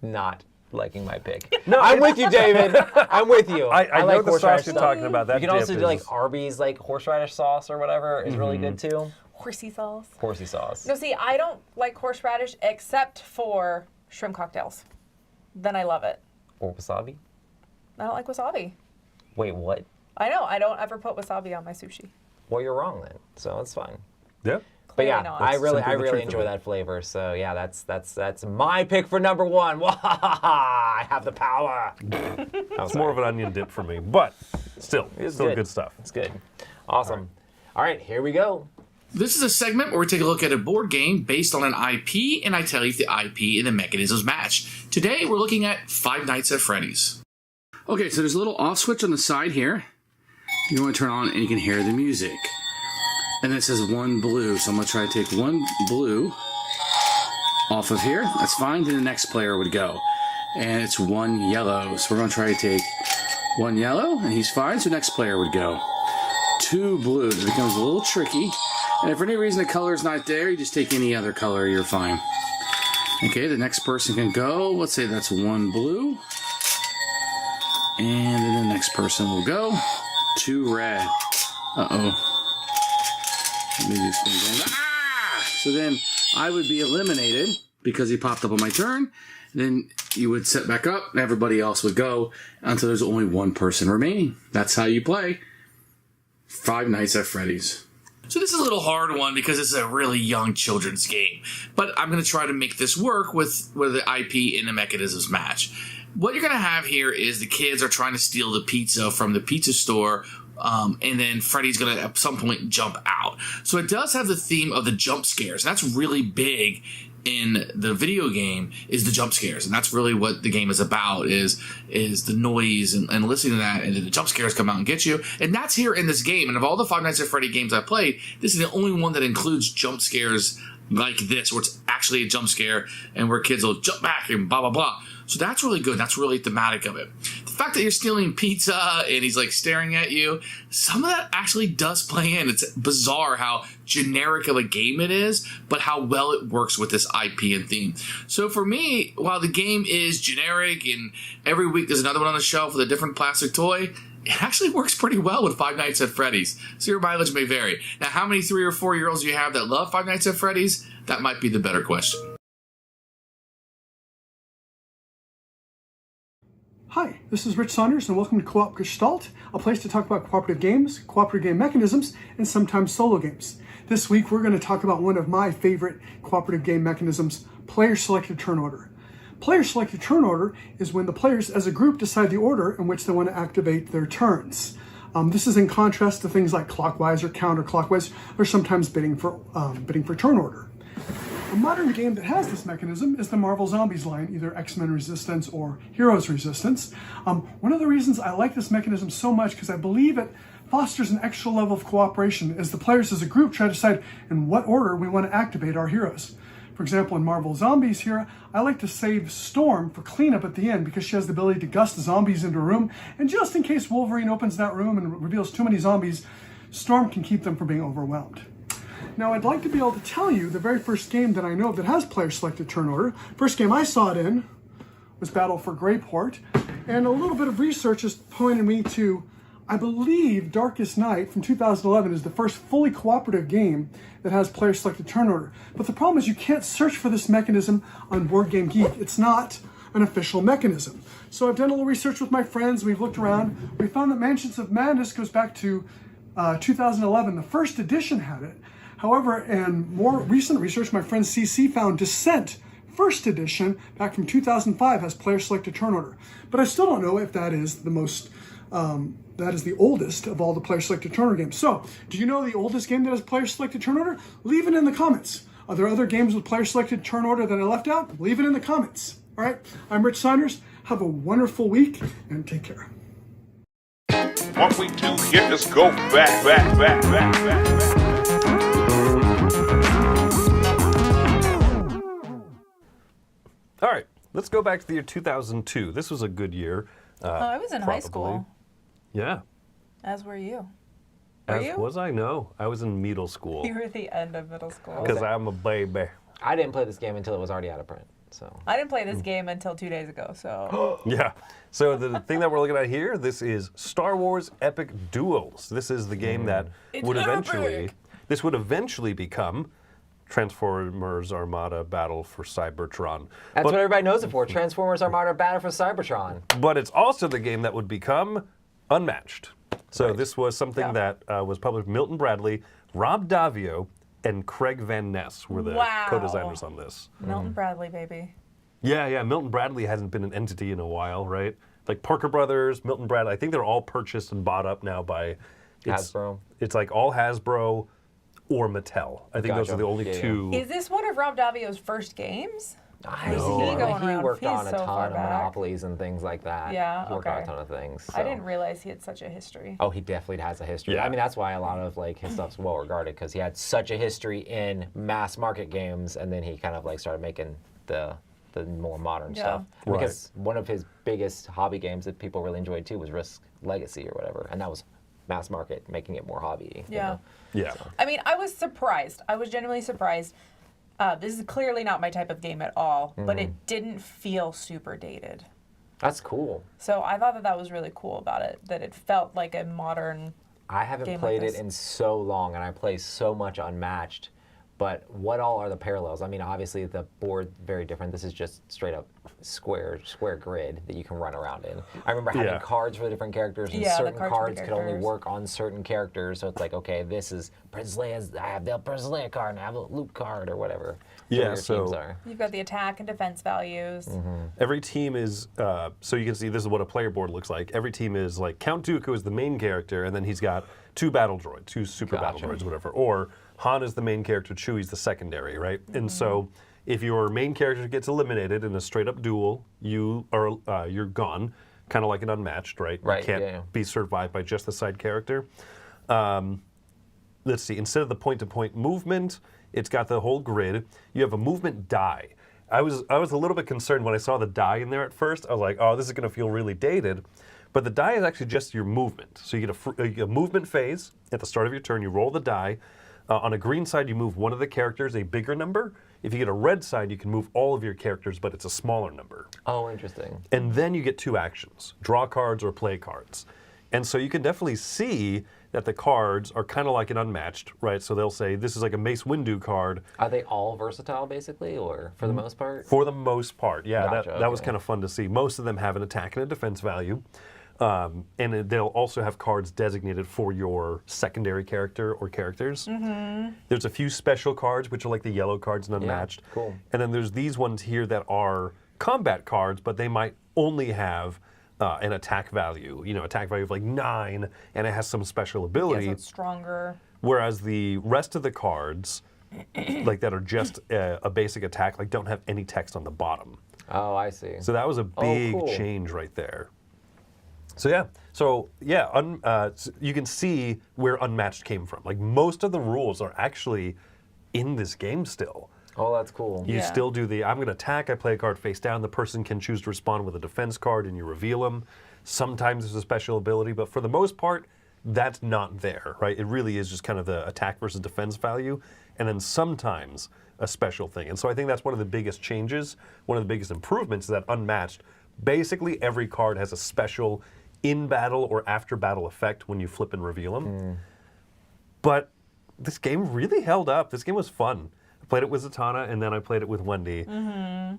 not liking my pick. No, I'm with you, David. I'm with you. I know like the sauce horseradish you're stuff. talking about. That You can also dip do like is- Arby's like horseradish sauce or whatever is really good too. horsey sauce. Horsey sauce. No, see, I don't like horseradish except for shrimp cocktails. Then I love it. Or wasabi. I don't like wasabi. Wait, what? I know, I don't ever put wasabi on my sushi. Well, you're wrong then. So it's fine. Yeah. But yeah, Clearly not. I That's really simply the truth of enjoy it. that flavor. So yeah, that's my pick for number 1. I have the power. It's more of an onion dip for me, but still good stuff. It's good. Awesome. All right, here we go. This is a segment where we take a look at a board game based on an IP, and I tell you if the IP and the mechanisms match. Today, we're looking at Five Nights at Freddy's. Okay, so there's a little off switch on the side here. You want to turn on, and you can hear the music. And it says 1 blue, so I'm going to try to take 1 blue off of here. That's fine. Then the next player would go. And it's 1 yellow, so we're going to try to take 1 yellow, and he's fine, so next player would go. 2 blues. It becomes a little tricky. And if for any reason the color is not there, you just take any other color, you're fine. Okay, the next person can go. Let's say that's 1 blue. And then the next person will go. 2 red. Uh-oh. Let me do this thing again. Ah! So then I would be eliminated because he popped up on my turn. Then you would set back up, and everybody else would go until there's only 1 person remaining. That's how you play Five Nights at Freddy's. So this is a little hard one because it's a really young children's game. But I'm going to try to make this work with where the IP and the mechanisms match. What you're going to have here is the kids are trying to steal the pizza from the pizza store, and then Freddy's going to at some point jump out. So it does have the theme of the jump scares. That's really big in the video game, is the jump scares, and that's really what the game is about, is the noise and listening to that, and then the jump scares come out and get you. And that's here in this game. And of all the Five Nights at Freddy games I've played, this is the only one that includes jump scares like this, where it's actually a jump scare and where kids will jump back and blah blah blah. So that's really good. That's really thematic of it. The fact that you're stealing pizza and he's like staring at you, some of that actually does play in. It's bizarre how generic of a game it is, but how well it works with this IP and theme. So for me, while the game is generic and every week there's another one on the shelf with a different plastic toy, it actually works pretty well with Five Nights at Freddy's. So your mileage may vary. Now, how many 3 or 4 year olds you have that love Five Nights at Freddy's? That might be the better question. Hi, this is Rich Saunders, and welcome to Co-op Gestalt, a place to talk about cooperative games, cooperative game mechanisms, and sometimes solo games. This week, we're going to talk about one of my favorite cooperative game mechanisms, player-selected turn order. Player-selected turn order is when the players as a group decide the order in which they want to activate their turns. This is in contrast to things like clockwise or counterclockwise, or sometimes bidding for turn order. A modern game that has this mechanism is the Marvel Zombies line, either X-Men Resistance or Heroes Resistance. One of the reasons I like this mechanism so much because I believe it fosters an extra level of cooperation as the players as a group try to decide in what order we want to activate our heroes. For example, in Marvel Zombies here, I like to save Storm for cleanup at the end because she has the ability to gust the zombies into a room, and just in case Wolverine opens that room and reveals too many zombies, Storm can keep them from being overwhelmed. Now, I'd like to be able to tell you the very first game that I know of that has player-selected turn order. First game I saw it in was Battle for Greyport, and a little bit of research has pointed me to, I believe, Darkest Night from 2011 is the first fully cooperative game that has player-selected turn order. But the problem is you can't search for this mechanism on Board Game Geek. It's not an official mechanism. So I've done a little research with my friends. We've looked around. We found that Mansions of Madness goes back to 2011. The first edition had it. However, in more recent research, my friend CC found Descent, first edition, back from 2005, has player-selected turn order. But I still don't know if that is the most, that is the oldest of all the player-selected turn order games. So, do you know the oldest game that has player-selected turn order? Leave it in the comments. Are there other games with player-selected turn order that I left out? Leave it in the comments. All right, I'm Rich Saunders. Have a wonderful week, and take care. What we do here is go back. All right, let's go back to the year 2002. This was a good year. I was in high school. Yeah. As were you. As you? was I? No, I was in middle school. You were at the end of middle school. Because I'm a baby. I didn't play this game until it was already out of print. So I didn't play this game until 2 days ago, so. Yeah. So the thing that we're looking at here, this is Star Wars Epic Duels. This is the game that would eventually become Transformers Armada Battle for Cybertron. that's what everybody knows it for. Transformers Armada Battle for Cybertron. But it's also the game that would become Unmatched. So this was something that was published. Milton Bradley, Rob Davio, and Craig Van Ness were the co-designers on this. Milton Bradley, baby. Yeah. Milton Bradley hasn't been an entity in a while, right? Like Parker Brothers, Milton Bradley. I think they're all purchased and bought up now by Hasbro. It's like all Hasbro or Mattel. I think those are the only two. Is this one of Rob Davio's first games? I He worked on a so ton far of back. Monopolies and things like that. Yeah, he worked on a okay. ton of things. I so. didn't realize he had such a history. Oh, he definitely has a history. Yeah. I mean, that's why a lot of like his stuff's well regarded because he had such a history in mass market games, and then he kind of like started making the more modern stuff. Right. Because one of his biggest hobby games that people really enjoyed too was Risk Legacy or whatever, and that was mass market, making it more hobby. You know? Yeah. I mean, I was surprised. I was genuinely surprised. This is clearly not my type of game at all, but it didn't feel super dated. That's cool. So I thought that was really cool about it, that it felt like a modern I haven't game played like it this. in so long, and I play so much Unmatched. But what all are the parallels? I mean, obviously the board very different. This is just straight up square grid that you can run around in. I remember having cards for the different characters, and Yeah, the certain cards for the cards could only characters. work on certain characters. So it's like, okay, this is Princess Leia's. I have the Princess Leia card, and I have the Luke card, or whatever. Yeah, your so- teams are. You've got the attack and defense values. Every team is, so you can see this is what a player board looks like. Every team is like Count Dooku is the main character, and then he's got two battle droids, two super battle droids, whatever. Or Han is the main character, Chewie's the secondary, right? And so if your main character gets eliminated in a straight up duel, you're gone, kind of like an Unmatched, right? Right, You can't be survived by just the side character. Let's see, instead of the point-to-point movement, it's got the whole grid. You have a movement die. I was a little bit concerned when I saw the die in there at first. I was like, oh, this is going to feel really dated. But the die is actually just your movement. So you get a movement phase at the start of your turn. You roll the die. On a green side, you move one of the characters a bigger number. If you get a red side, you can move all of your characters, but it's a smaller number. Oh, interesting. And then you get two actions, draw cards or play cards. And so you can definitely see that the cards are kind of like an Unmatched, right? So they'll say, this is like a Mace Windu card. Are they all versatile, basically, or for the most part? For the most part, yeah. Gotcha, that was okay. kind of fun to see. Most of them have an attack and a defense value. And they'll also have cards designated for your secondary character or characters. There's a few special cards, which are like the yellow cards and Unmatched. Cool. And then there's these ones here that are combat cards, but they might only have an attack value. Attack value of like 9, and it has some special ability. Yeah, so it's stronger. Whereas the rest of the cards, like that are just a basic attack, like don't have any text on the bottom. Oh, I see. So that was a big cool. change right there. So you can see where Unmatched came from. Like most of the rules are actually in this game still. Oh, that's cool. You still do I'm going to attack, I play a card face down, the person can choose to respond with a defense card and you reveal them. Sometimes there's a special ability, but for the most part, that's not there, right? It really is just kind of the attack versus defense value, and then sometimes a special thing. And so I think that's one of the biggest changes, one of the biggest improvements is that Unmatched, basically every card has a special in-battle or after-battle effect when you flip and reveal them. But this game really held up. This game was fun. I played it with Zatanna, and then I played it with Wendy. And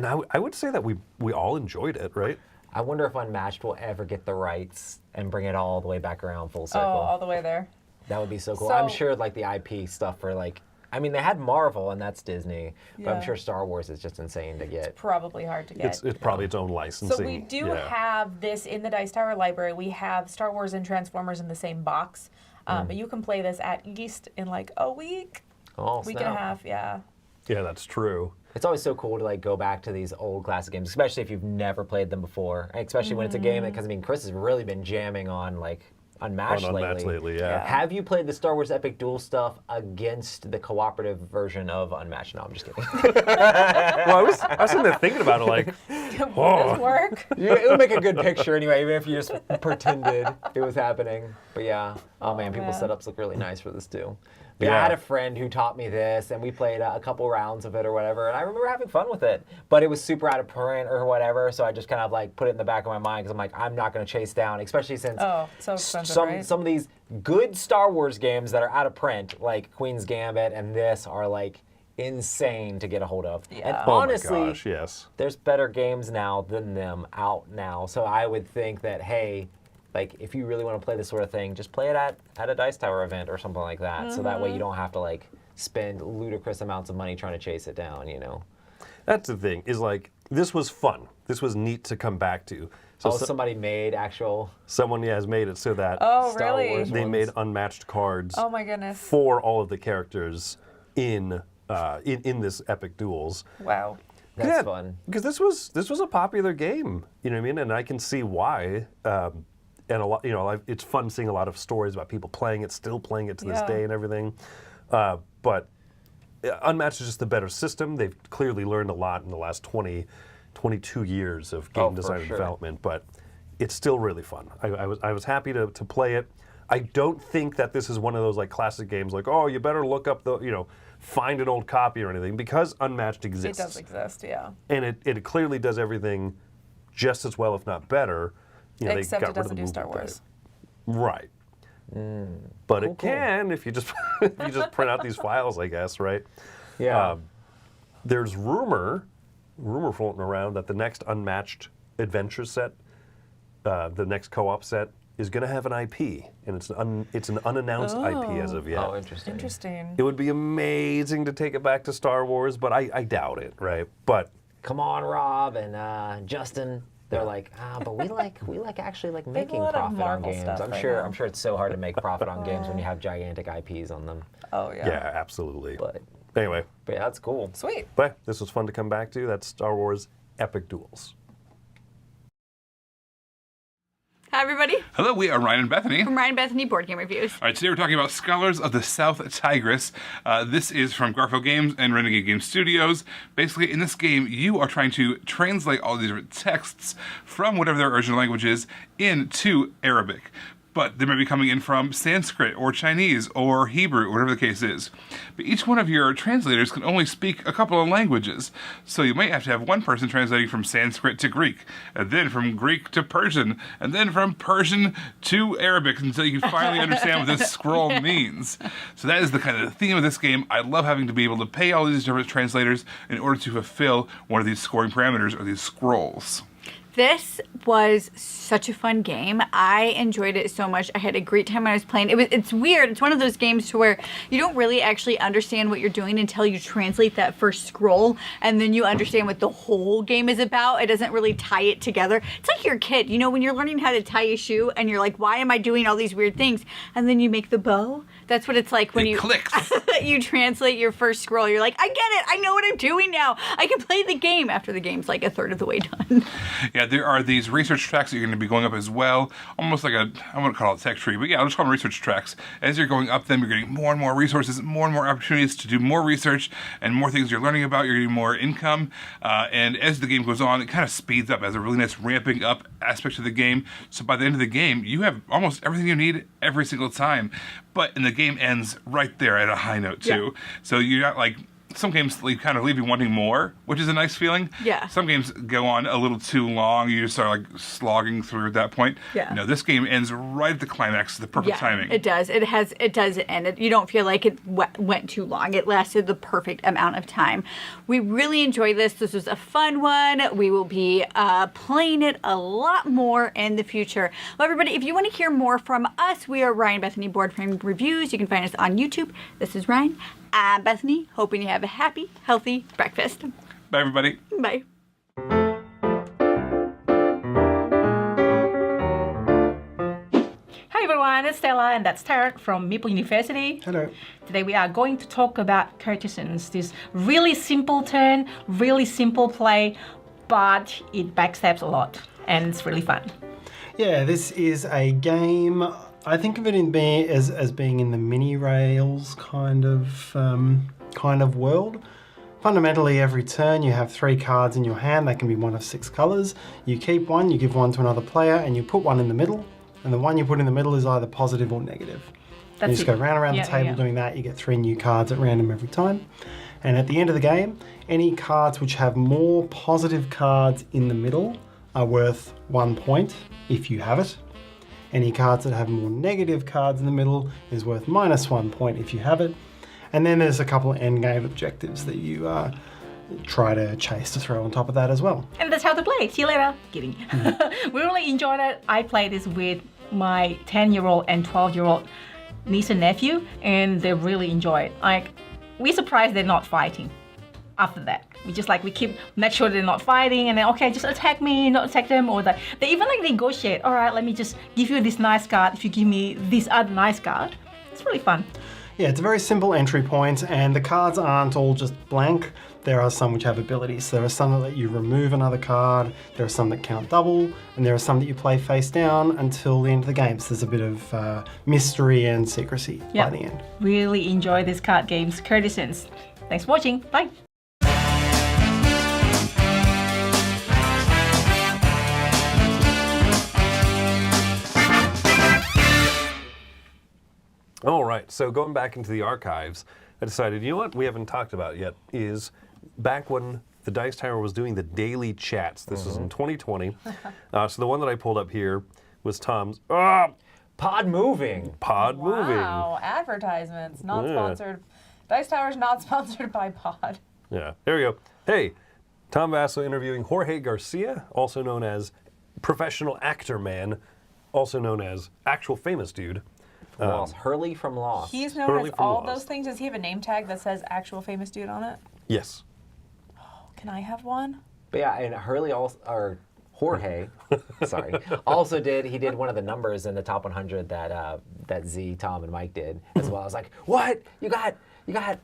I would say that we all enjoyed it, right? I wonder if Unmatched will ever get the rights and bring it all the way back around full circle. Oh, all the way there. That would be so cool. So- I'm sure like the IP stuff for like, I mean, they had Marvel and that's Disney, but I'm Yeah. sure Star Wars is just insane to get. Probably hard to get. It's probably its own licensing. So we do yeah. have this in the Dice Tower library. We have Star Wars and Transformers in the same box. But you can play this at least in like a week, Oh, week and a snap. half, yeah. Yeah, that's true. It's always so cool to like go back to these old classic games, especially if you've never played them before. Especially when it's a game because I mean, Chris has really been jamming on like Unmatched lately, yeah. Yeah. Have you played the Star Wars Epic Duel stuff against the cooperative version of Unmatched? No, I'm just kidding. Well, I was sitting there thinking about it like, Will this work? It would make a good picture anyway, even if you just pretended it was happening. But yeah, oh man, people's man. setups look really nice for this too. But yeah, I Yeah. had a friend who taught me this, and we played a couple rounds of it or whatever, and I remember having fun with it. But it was super out of print or whatever, so I just kind of like put it in the back of my mind because I'm like, I'm not going to chase down, especially since Oh, so expensive, some right? some of these good Star Wars games that are out of print, like Queen's Gambit and this, are like insane to get a hold of. Yeah. And Oh oh honestly, my gosh, yes. there's better games now than them out now. So I would think that, hey, like if you really want to play this sort of thing, just play it at a Dice Tower event or something like that. So that way you don't have to like spend ludicrous amounts of money trying to chase it down, you know? That's the thing, is like, this was fun. This was neat to come back to. So Oh, somebody made actual someone has made it so that Oh, Star really? Wars they ones. made unmatched cards Oh my goodness. for all of the characters in this Epic Duels. Wow. That's fun. Because this was a popular game, you know what I mean? And I can see why. And a lot, it's fun seeing a lot of stories about people playing it, still playing it to this Yeah. day and everything. But Unmatched is just a better system. They've clearly learned a lot in the last 22 years of game for design and sure. development, but it's still really fun. I was happy to play it. I don't think that this is one of those like classic games like, oh, you better look up find an old copy or anything, because Unmatched It exists. does exist, yeah. And it clearly does everything just as well, if not better. They Except got it rid of doesn't the do Star movement Wars. day. Right. But it can if you just print out these files, I guess, right? Yeah. There's rumor floating around that the next Unmatched adventure set, the next co-op set, is going to have an IP, and it's an unannounced IP as of yet. Oh, interesting. Interesting. It would be amazing to take it back to Star Wars, but I doubt it, right? But Come on, Rob and Justin. They're like, but we like actually like making lot of profit on Marvel games. stuff I'm right sure now. I'm sure it's so hard to make profit on games when you have gigantic IPs on them. Oh, yeah. yeah, absolutely. But Anyway, yeah, that's cool. Sweet. but this was fun to come back to. That's Star Wars Epic Duels. Hi, everybody. Hello, we are Ryan and Bethany. From Ryan Bethany Board Game Reviews. All right, today we're talking about Scholars of the South Tigris. This is from Garphill Games and Renegade Game Studios. Basically, in this game, you are trying to translate all these different texts from whatever their original language is into Arabic. But they may be coming in from Sanskrit or Chinese or Hebrew, whatever the case is. But each one of your translators can only speak a couple of languages. So you might have to have one person translating from Sanskrit to Greek, and then from Greek to Persian, and then from Persian to Arabic until you can finally understand what this scroll means. So that is the kind of theme of this game. I love having to be able to pay all these different translators in order to fulfill one of these scoring parameters or these scrolls. This was such a fun game. I enjoyed it so much. I had a great time when I was playing. It's weird. It's one of those games to where you don't really actually understand what you're doing until you translate that first scroll, and then you understand what the whole game is about. It doesn't really tie it together. It's like you're a kid, you know, when you're learning how to tie a shoe and you're like, why am I doing all these weird things? And then you make the bow. That's what it's like when you clicks. you translate your first scroll. You're like, I get it. I know what I'm doing now. I can play the game after the game's like a third of the way done. Yeah, there are these research tracks that you're going to be going up as well. Almost like I wouldn't call it a tech tree, but yeah, I'll just call them research tracks. As you're going up them, you're getting more and more resources, more and more opportunities to do more research and more things you're learning about. You're getting more income. And as the game goes on, it kind of speeds up as a really nice ramping up aspect of the game. So by the end of the game, you have almost everything you need every single time. And the game ends right there at a high note, too. Yeah. So you're not like... Some games kind of leave you wanting more, which is a nice feeling. Yeah. Some games go on a little too long. You just start like slogging through at that point. Yeah. No, this game ends right at the climax, the perfect timing. It does. It does end. You don't feel like it went too long. It lasted the perfect amount of time. We really enjoyed this. This was a fun one. We will be playing it a lot more in the future. Well, everybody, if you want to hear more from us, we are Ryan Bethany Board Frame Reviews. You can find us on YouTube. This is Ryan. I'm Bethany, hoping you have a happy, healthy breakfast. Bye, everybody. Bye. Hi everyone, it's Stella and that's Tarek from Maple University. Hello. Today we are going to talk about Curtisans, this really simple turn, really simple play, but it backstabs a lot and it's really fun. Yeah, this is a game. I think of it as being in the mini rails kind of world. Fundamentally, every turn you have 3 cards in your hand. They can be one of 6 colors. You keep one, you give one to another player, and you put one in the middle. And the one you put in the middle is either positive or negative. You just go round and around the table doing that. You get 3 new cards at random every time. And at the end of the game, any cards which have more positive cards in the middle are worth 1 point if you have it. Any cards that have more negative cards in the middle is worth -1 point if you have it. And then there's a couple of endgame objectives that you try to chase to throw on top of that as well. And that's how to play. See you later. Kidding. We really enjoyed it. I played this with my 10-year-old and 12-year-old niece and nephew, and they really enjoy it. Like, we're surprised they're not fighting after that. We keep make sure they're not fighting, and then okay, just attack me, not attack them, or that they even like negotiate. All right, let me just give you this nice card if you give me this other nice card. It's really fun. Yeah, it's a very simple entry point, and the cards aren't all just blank. There are some which have abilities. There are some that let you remove another card. There are some that count double, and there are some that you play face down until the end of the game. So there's a bit of mystery and secrecy by the end. Really enjoy these card games, Curtisans. Thanks for watching. Bye. All right, so going back into the archives, I decided, you know what we haven't talked about yet is back when the Dice Tower was doing the daily chats. This was in 2020. So the one that I pulled up here was Tom's Pod Moving. Wow, advertisements, not sponsored. Dice Tower's not sponsored by Pod. Yeah, there we go. Hey, Tom Vasso interviewing Jorge Garcia, also known as Professional Actor Man, also known as Actual Famous Dude. Hurley from Lost. He's known as all those things. Does he have a name tag that says Actual Famous Dude on it? Yes. Oh, can I have one? But yeah, and Hurley also, or Jorge, sorry, also did one of the numbers in the top 100 that Z, Tom, and Mike did as well. I was like, what? You got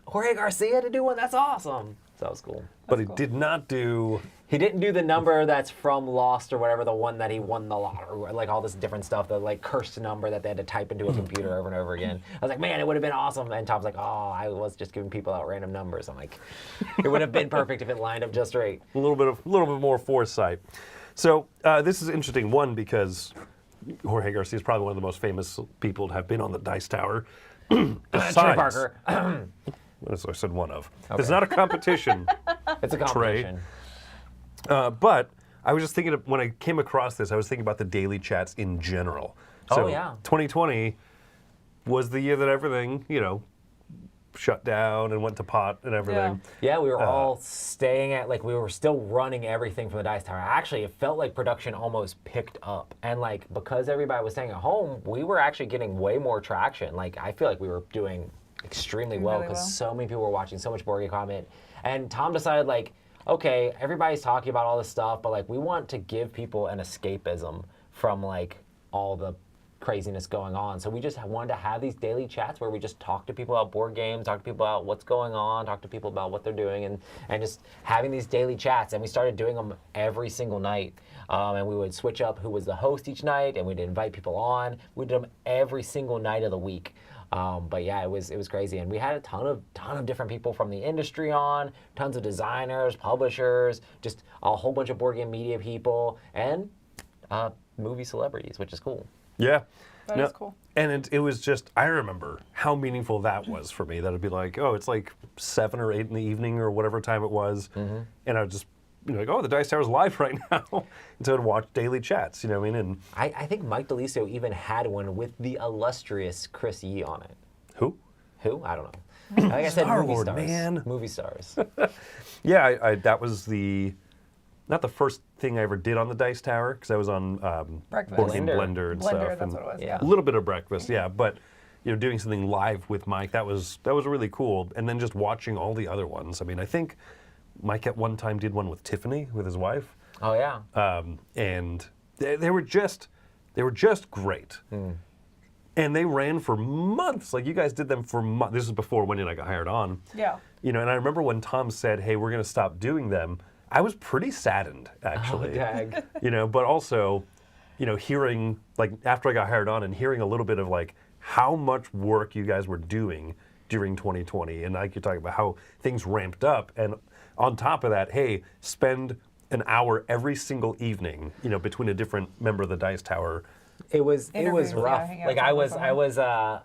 Jorge Garcia to do one? That's awesome. So that was cool. But he did not do... He didn't do the number that's from Lost or whatever, the one that he won the lottery, like all this different stuff, the like cursed number that they had to type into a computer over and over again. I was like, man, it would have been awesome. And Tom's like, oh, I was just giving people out random numbers. I'm like, it would have been perfect if it lined up just right. A little bit more foresight. So this is interesting, one, because Jorge Garcia is probably one of the most famous people to have been on the Dice Tower. Trey Parker. That's what I said one of. Okay. It's not a competition. It's a competition. But I was just thinking, when I came across this, I was thinking about the daily chats in general. So 2020 was the year that everything, shut down and went to pot and everything. Yeah, we were all staying at, like, we were still running everything from the Dice Tower. Actually, it felt like production almost picked up. And, like, because everybody was staying at home, we were actually getting way more traction. Like, I feel like we were doing extremely well because so many people were watching, so much board game content. And Tom decided, like, okay, everybody's talking about all this stuff, but, like, we want to give people an escapism from, like, all the craziness going on. So we just wanted to have these daily chats where we just talk to people about board games, talk to people about what's going on, talk to people about what they're doing, and just having these daily chats. And we started doing them every single night. And we would switch up who was the host each night, and we'd invite people on. We did them every single night of the week. But yeah, it was crazy, and we had a ton of different people from the industry on, tons of designers, publishers, just a whole bunch of board game media people, and movie celebrities, which is cool. Yeah. That is cool. And it was just, I remember how meaningful that was for me. That would be like, oh, it's like 7 or 8 in the evening or whatever time it was. And I would just be like, oh, the Dice Tower's live right now. And so I'd watch daily chats, you know what I mean? And I think Mike DeLisio even had one with the illustrious Chris Yee on it. Who? Who? I don't know. Like I said, Star movie Lord, stars. man. Movie stars. Yeah, I that was not the first thing I ever did on the Dice Tower, because I was on Breakfast. Board Game Blender and stuff. That's and what it was, yeah. A little bit of Breakfast, yeah. But you know, doing something live with Mike, that was really cool. And then just watching all the other ones. I mean, I think Mike at one time did one with Tiffany, with his wife. Oh yeah. And they were just great. And they ran for months. Like, you guys did them for months. This is before Wendy and I got hired on. Yeah. You know, and I remember when Tom said, hey, we're going to stop doing them, I was pretty saddened, actually. Oh, dag. You know, but also, you know, hearing, like, after I got hired on and hearing a little bit of, like, how much work you guys were doing during 2020. And like you're talking about how things ramped up. And on top of that, hey, spend an hour every single evening, you know, between a different member of the Dice Tower. It was Interviews, rough. yeah, Like I was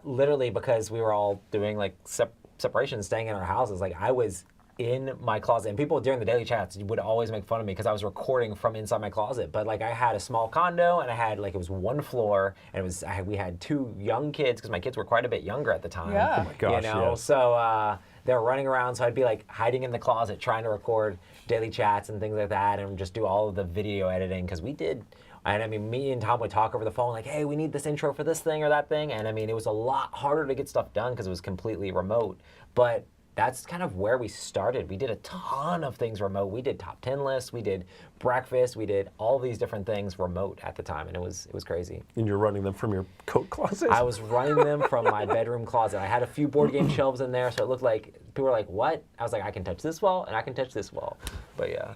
literally, because we were all doing like separation, staying in our houses. Like I was in my closet, and people during the daily chats would always make fun of me because I was recording from inside my closet. But like I had a small condo, and I had like, it was one floor, and we had 2 young kids because my kids were quite a bit younger at the time. Yeah. Oh my gosh, you know, yes. so they were running around, so I'd be like hiding in the closet trying to record daily chats and things like that, and just do all of the video editing, because we did. And I mean, me and Tom would talk over the phone like, hey, we need this intro for this thing or that thing. And I mean, it was a lot harder to get stuff done because it was completely remote. But that's kind of where we started. We did a ton of things remote. We did top 10 lists, we did breakfast, we did all these different things remote at the time, and it was crazy. And you're running them from your coat closet? I was running them from my bedroom closet. I had a few board game shelves in there, so it looked like, people were like, what? I was like, I can touch this wall, and I can touch this wall. But yeah,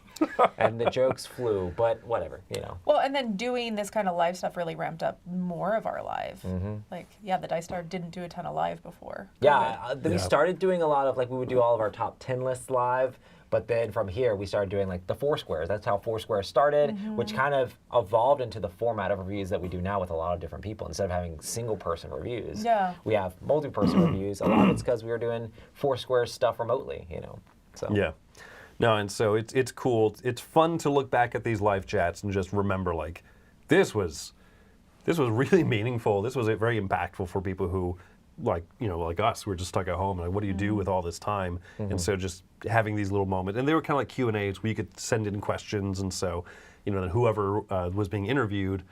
and the jokes flew, but whatever, you know. Well, and then doing this kind of live stuff really ramped up more of our live. Like, yeah, the Dice Tower didn't do a ton of live before. Yeah, we started doing a lot of, like, we would do all of our top 10 lists live, but then from here we started doing like the Foursquares. That's how Foursquare started, which kind of evolved into the format of reviews that we do now with a lot of different people. Instead of having single-person reviews, we have multi-person reviews. A lot of it's because we were doing Foursquare stuff remotely, you know. So yeah. No, and so it's cool. It's fun to look back at these live chats and just remember, like, this was really meaningful. This was very impactful for people who, like, you know, like us, we're just stuck at home. Like, what do you do with all this time? And so just having these little moments, and they were kind of like Q&As where you could send in questions, and so, you know, whoever was being interviewed,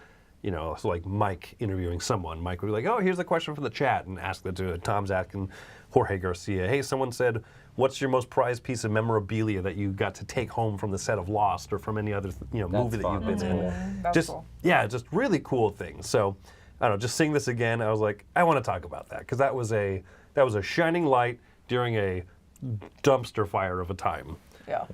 you know, so like Mike interviewing someone, Mike would be like, oh, here's the question from the chat, and ask that to Tom's asking Jorge Garcia, hey, someone said, what's your most prized piece of memorabilia that you got to take home from the set of Lost or from any other, you know, movie that you've been in? That's Just cool. yeah, just really cool things. So I don't know, just seeing this again, I was like, I want to talk about that, because that was a shining light during a dumpster fire of a time. Yeah.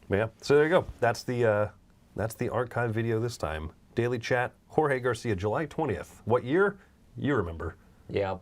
But yeah, so there you go. That's the archive video this time. Daily chat, Jorge Garcia, July 20th. What year? You remember. yeah.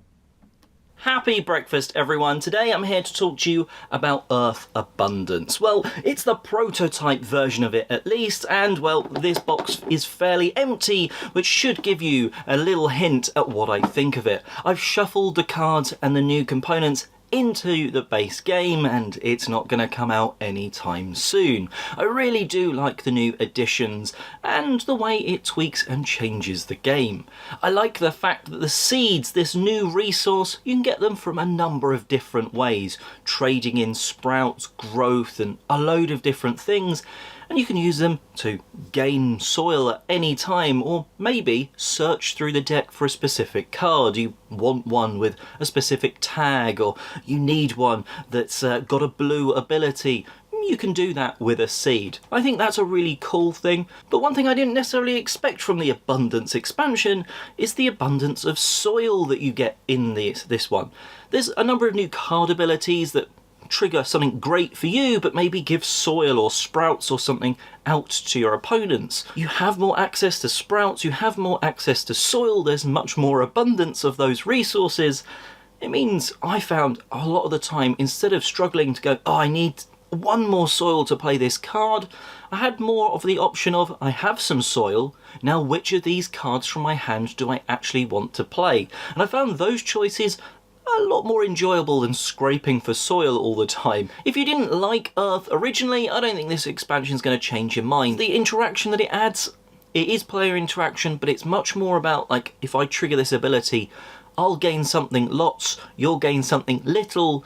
Happy breakfast, everyone. Today I'm here to talk to you about Earth Abundance. Well, it's the prototype version of it at least, and well, this box is fairly empty, which should give you a little hint at what I think of it. I've shuffled the cards and the new components into the base game, and it's not going to come out anytime soon. I really do like the new additions and the way it tweaks and changes the game. I like the fact that the seeds, this new resource, you can get them from a number of different ways, trading in sprouts, growth, and a load of different things. And you can use them to gain soil at any time, or maybe search through the deck for a specific card. You want one with a specific tag, or you need one that's got a blue ability. You can do that with a seed. I think that's a really cool thing, but one thing I didn't necessarily expect from the Abundance expansion is the abundance of soil that you get in this one. There's a number of new card abilities that trigger something great for you, but maybe give soil or sprouts or something out to your opponents. You have more access to sprouts, you have more access to soil, there's much more abundance of those resources. It means I found a lot of the time, instead of struggling to go, oh, I need one more soil to play this card, I had more of the option of, I have some soil, now which of these cards from my hand do I actually want to play? And I found those choices a lot more enjoyable than scraping for soil all the time. If you didn't like Earth originally, I don't think this expansion is going to change your mind. The interaction that it adds, it is player interaction, but it's much more about, like, if I trigger this ability, I'll gain something lots, you'll gain something little,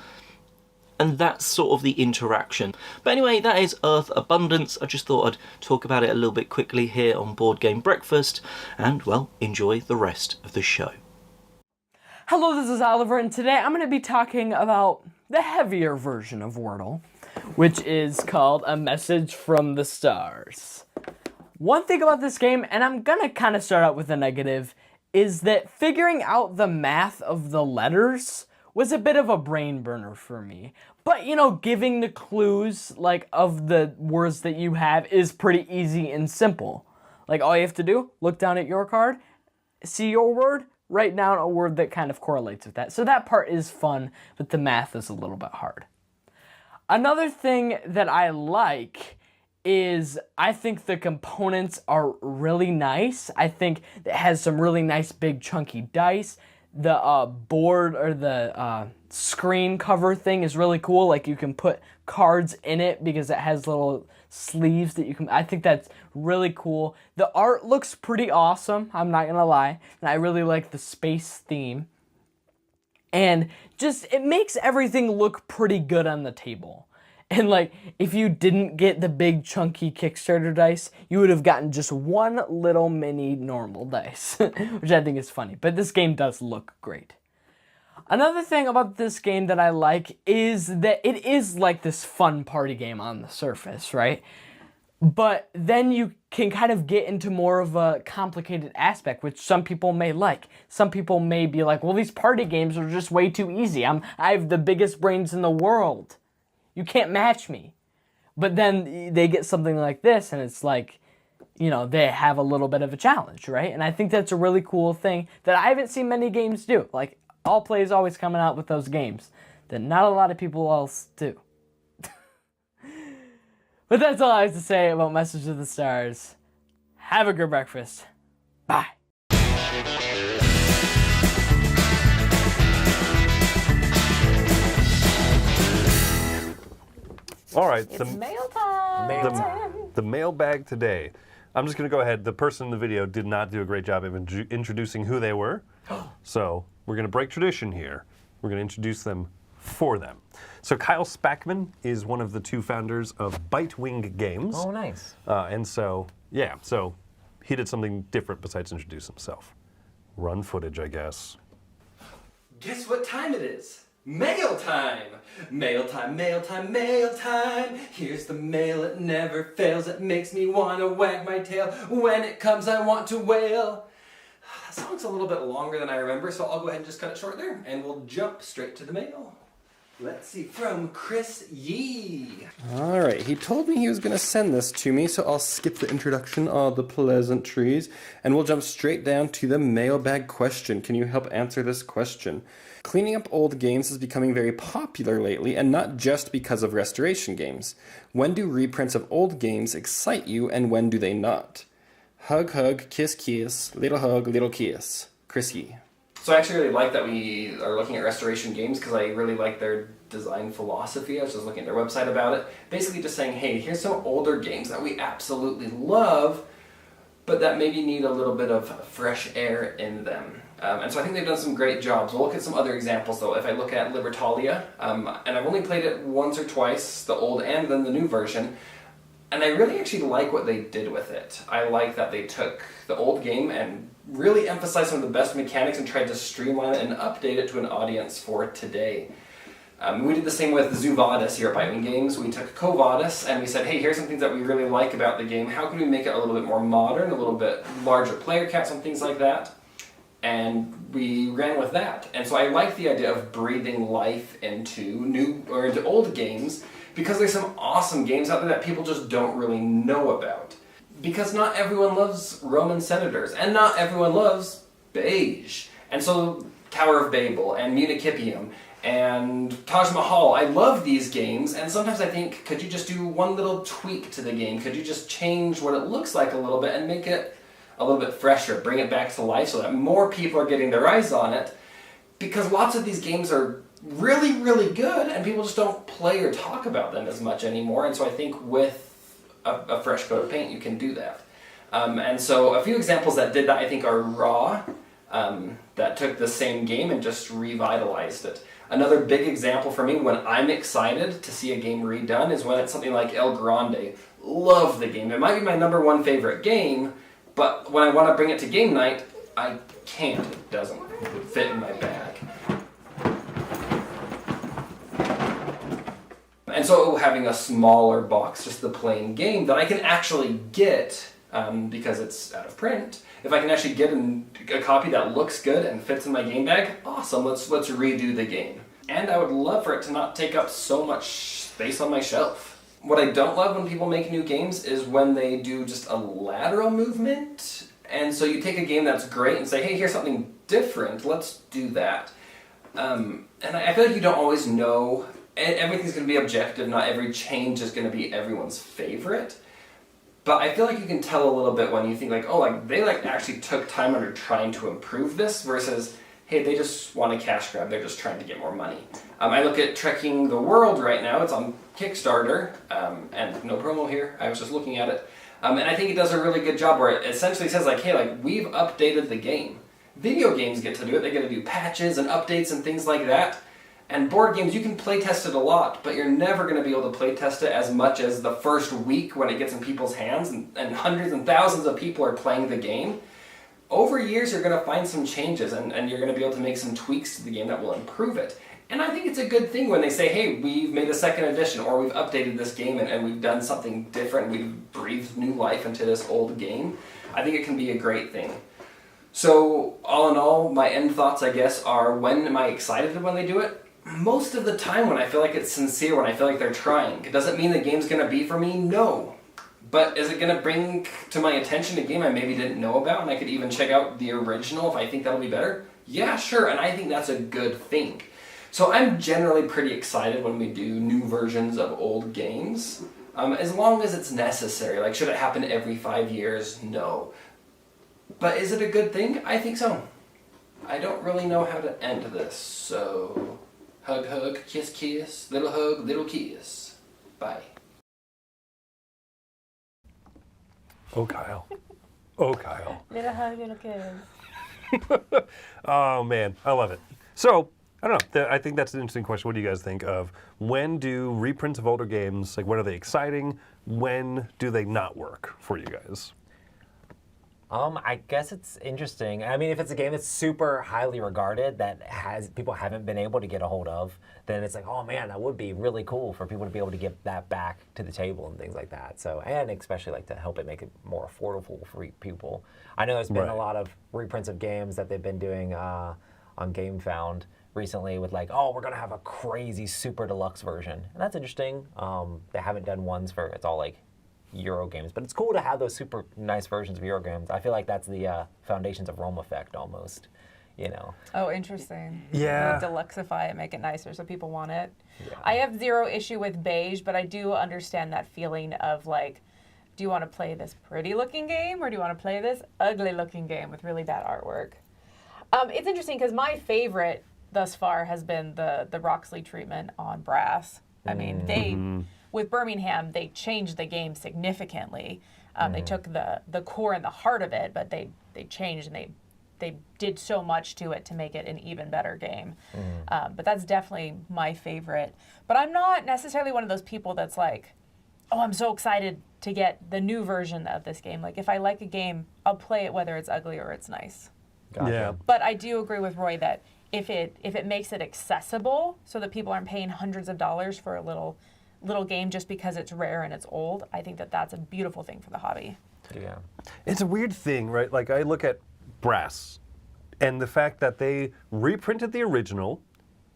and that's sort of the interaction. But anyway, that is Earth Abundance. I just thought I'd talk about it a little bit quickly here on Board Game Breakfast, and, well, enjoy the rest of the show. Hello, this is Oliver, and today I'm going to be talking about the heavier version of Wordle, which is called A Message from the Stars. One thing about this game, and I'm going to kind of start out with a negative, is that figuring out the math of the letters was a bit of a brain burner for me. But, you know, giving the clues, like, of the words that you have is pretty easy and simple. Like, all you have to do, look down at your card, see your word, write down a word that kind of correlates with that. So that part is fun, but the math is a little bit hard. Another thing that I like is I think the components are really nice. I think it has some really nice big chunky dice. The board or the screen cover thing is really cool. Like, you can put cards in it because it has little sleeves that you can, I think that's really cool. The art looks pretty awesome, I'm not gonna lie, and I really like the space theme. And just, it makes everything look pretty good on the table. And like, if you didn't get the big chunky Kickstarter dice, you would have gotten just one little mini normal dice, which I think is funny. But this game does look great. Another thing about this game that I like is that it is like this fun party game on the surface, right? But then you can kind of get into more of a complicated aspect, which some people may like. Some people may be like, well, these party games are just way too easy. I have the biggest brains in the world. You can't match me. But then they get something like this, and it's like, you know, they have a little bit of a challenge, right? And I think that's a really cool thing that I haven't seen many games do. Like, All Play is always coming out with those games that not a lot of people else do. But that's all I have to say about Message of the Stars. Have a good breakfast. Bye. All right. It's mail time. The mailbag today. I'm just going to go ahead. The person in the video did not do a great job of introducing who they were. So we're going to break tradition here. We're going to introduce them for them. So Kyle Spackman is one of the two founders of Bitewing Games. Oh, nice. And so, yeah, so he did something different besides introduce himself. Run footage, I guess. Guess what time it is? Mail time! Mail time, mail time, mail time! Here's the mail, it never fails. It makes me want to wag my tail. When it comes, I want to wail. That song's a little bit longer than I remember, so I'll go ahead and just cut it short there, and we'll jump straight to the mail. Let's see, from Chris Yee. Alright, he told me he was going to send this to me, so I'll skip the introduction, all the pleasantries, and we'll jump straight down to the mailbag question. Can you help answer this question? Cleaning up old games is becoming very popular lately, and not just because of restoration games. When do reprints of old games excite you, and when do they not? Hug, hug, kiss, kiss, little hug, little kiss. Chris Yee. So I actually really like that we are looking at restoration games because I really like their design philosophy. I was just looking at their website about it. Basically just saying, hey, here's some older games that we absolutely love, but that maybe need a little bit of fresh air in them. And so I think they've done some great jobs. We'll look at some other examples though. If I look at Libertalia, and I've only played it once or twice, the old and then the new version, and I really actually like what they did with it. I like that they took the old game and really emphasized some of the best mechanics and tried to streamline it and update it to an audience for today. We did the same with Zoo Vadis here at Bite Me Games. We took Quo Vadis and we said, hey, here's some things that we really like about the game. How can we make it a little bit more modern, a little bit larger player counts and things like that? And we ran with that. And so I like the idea of breathing life into old games because there's some awesome games out there that people just don't really know about. Because not everyone loves Roman senators, and not everyone loves beige. And so Tower of Babel and Municipium and Taj Mahal, I love these games, and sometimes I think, could you just do one little tweak to the game? Could you just change what it looks like a little bit and make it a little bit fresher, bring it back to life so that more people are getting their eyes on it? Because lots of these games are really, really good, and people just don't play or talk about them as much anymore, and so I think with a fresh coat of paint, you can do that. And so a few examples that did that, I think, are Raw, that took the same game and just revitalized it. Another big example for me when I'm excited to see a game redone is when it's something like El Grande. Love the game. It might be my #1 favorite game, but when I want to bring it to game night, I can't. It doesn't fit in my bag. And so having a smaller box, just the plain game, that I can actually get, because it's out of print, if I can actually get a copy that looks good and fits in my game bag, awesome, let's redo the game. And I would love for it to not take up so much space on my shelf. What I don't love when people make new games is when they do just a lateral movement, and so you take a game that's great and say, hey, here's something different, let's do that. And I feel like you don't always know. Everything's going to be objective, not every change is going to be everyone's favorite. But I feel like you can tell a little bit when you think like, oh, like they like actually took time under trying to improve this versus, hey, they just want a cash grab, they're just trying to get more money. I look at Trekking the World right now, it's on Kickstarter, and no promo here, I was just looking at it. And I think it does a really good job where it essentially says like, hey, like we've updated the game. Video games get to do it, they get to do patches and updates and things like that. And board games, you can play test it a lot, but you're never going to be able to play test it as much as the first week when it gets in people's hands and hundreds and thousands of people are playing the game. Over years, you're going to find some changes and you're going to be able to make some tweaks to the game that will improve it. And I think it's a good thing when they say, hey, we've made a second edition or we've updated this game and we've done something different, we've breathed new life into this old game. I think it can be a great thing. So all in all, my end thoughts, I guess, are when am I excited when they do it? Most of the time when I feel like it's sincere, when I feel like they're trying. It doesn't mean the game's going to be for me, no. But is it going to bring to my attention a game I maybe didn't know about and I could even check out the original if I think that'll be better? Yeah, sure, and I think that's a good thing. So I'm generally pretty excited when we do new versions of old games, as long as it's necessary. Like, should it happen every 5 years? No. But is it a good thing? I think so. I don't really know how to end this, so... Hug, hug, kiss, kiss, little hug, little kiss. Bye. Oh, Kyle. Oh, Kyle. Little hug, little kiss. Oh, man. I love it. So, I don't know. I think that's an interesting question. What do you guys think of when do reprints of older games, like when are they exciting? When do they not work for you guys? I guess it's interesting. I mean, if it's a game that's super highly regarded that people haven't been able to get a hold of, then it's like, oh man, that would be really cool for people to be able to get that back to the table and things like that. So, and especially like to help it make it more affordable for people. I know there's been a lot of reprints of games that they've been doing on GameFound recently with like, oh, we're gonna have a crazy super deluxe version, and that's interesting. They haven't done ones for it's all like Euro games, but it's cool to have those super nice versions of Euro games. I feel like that's the Foundations of Rome effect almost, you know. Oh, interesting. Yeah. Deluxify it, make it nicer so people want it. Yeah. I have zero issue with beige, but I do understand that feeling of like, do you want to play this pretty looking game or do you want to play this ugly looking game with really bad artwork? It's interesting because my favorite thus far has been the Roxley treatment on brass. I mean, they with Birmingham, they changed the game significantly. They took the core and the heart of it, but they changed and they did so much to it to make it an even better game. But that's definitely my favorite. But I'm not necessarily one of those people that's like, oh, I'm so excited to get the new version of this game. Like, if I like a game, I'll play it whether it's ugly or it's nice. Gotcha. Yeah. But I do agree with Roy that if it makes it accessible so that people aren't paying hundreds of dollars for a little game just because it's rare and it's old, I think that that's a beautiful thing for the hobby. Yeah. It's a weird thing, right? Like, I look at brass and the fact that they reprinted the original,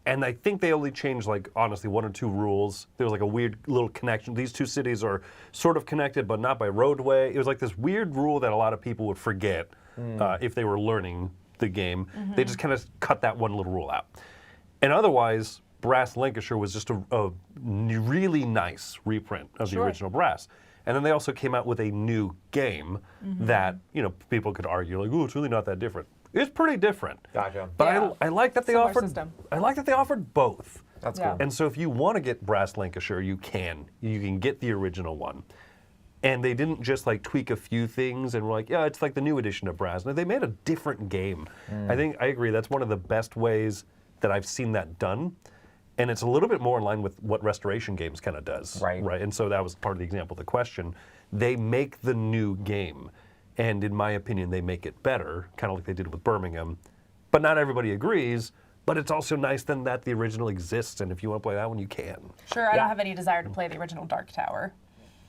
and I think they only changed, like, honestly, 1 or 2 rules. There was like a weird little connection. These 2 cities are sort of connected, but not by roadway. It was like this weird rule that a lot of people would forget if they were learning the game. They just kind of cut that one little rule out. And otherwise, Brass Lancashire was just a really nice reprint of the original Brass. And then they also came out with a new game that, you know, people could argue, like, oh, it's really not that different. It's pretty different. Gotcha. But I like that they Similar offered. system. I like that they offered both. That's Yeah. cool. And so if you want to get Brass Lancashire, you can. You can get the original one. And they didn't just like tweak a few things and were like, yeah, it's like the new edition of Brass. No, they made a different game. I agree. That's one of the best ways that I've seen that done. And it's a little bit more in line with what Restoration Games kind of does. Right. And so that was part of the example of the question. They make the new game. And in my opinion, they make it better, kind of like they did with Birmingham. But not everybody agrees. But it's also nice then that the original exists. And if you want to play that one, you can. Sure, I don't have any desire to play the original Dark Tower.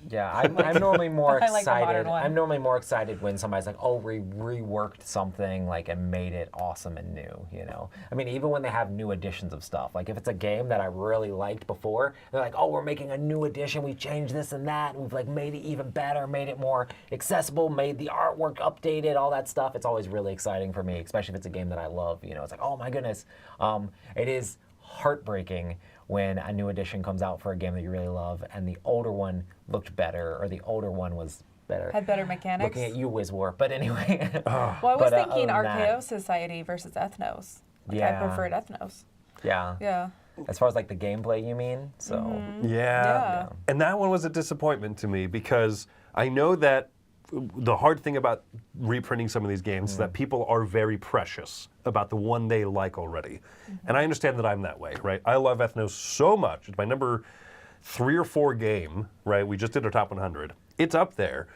Yeah, I'm normally more I like the excited. modern one. I'm normally more excited when somebody's like, "Oh, we reworked something like and made it awesome and new." You know, I mean, even when they have new editions of stuff, like if it's a game that I really liked before, they're like, "Oh, we're making a new edition. We changed this and that. And we've like made it even better, made it more accessible, made the artwork updated, all that stuff." It's always really exciting for me, especially if it's a game that I love. You know, it's like, "Oh my goodness," it is heartbreaking when a new edition comes out for a game that you really love and the older one looked better or the older one was better. Had better mechanics. Looking at you, Wizwar. But anyway. Well, I was thinking other than RKO that, Society versus Ethnos. Like, Yeah. I preferred Ethnos. Yeah. Yeah. As far as like the gameplay, you mean? So. Yeah. And that one was a disappointment to me because I know that the hard thing about reprinting some of these games is that people are very precious about the one they like already. And I understand that I'm that way, right? I love Ethnos so much. It's my number 3 or 4 game, right? We just did our top 100. It's up there.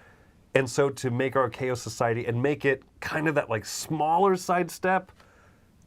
And so to make our Chaos Society and make it kind of that like smaller sidestep,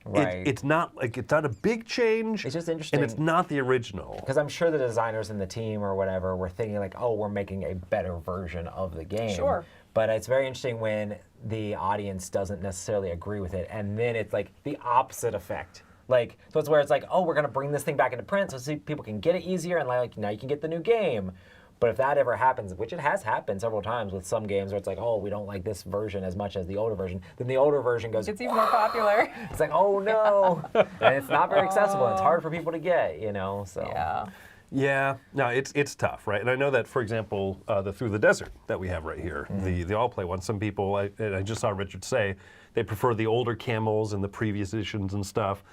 Right. it's not a big change. It's just interesting. And it's not the original. Because I'm sure the designers and the team or whatever were thinking like, oh, we're making a better version of the game. Sure. But it's very interesting when the audience doesn't necessarily agree with it, and then it's like the opposite effect. Like, so it's where it's like, oh, we're gonna bring this thing back into print so people can get it easier, and like now you can get the new game. But if that ever happens, which it has happened several times with some games where it's like, oh, we don't like this version as much as the older version, then the older version goes, It's even more popular. it's like, oh no, and it's not very accessible. And it's hard for people to get, you know. So Yeah. Yeah, no, it's tough, right? And I know that, for example, the Through the Desert that we have right here, the all-play one, some people, and I just saw Richard say, they prefer the older camels and the previous editions and stuff.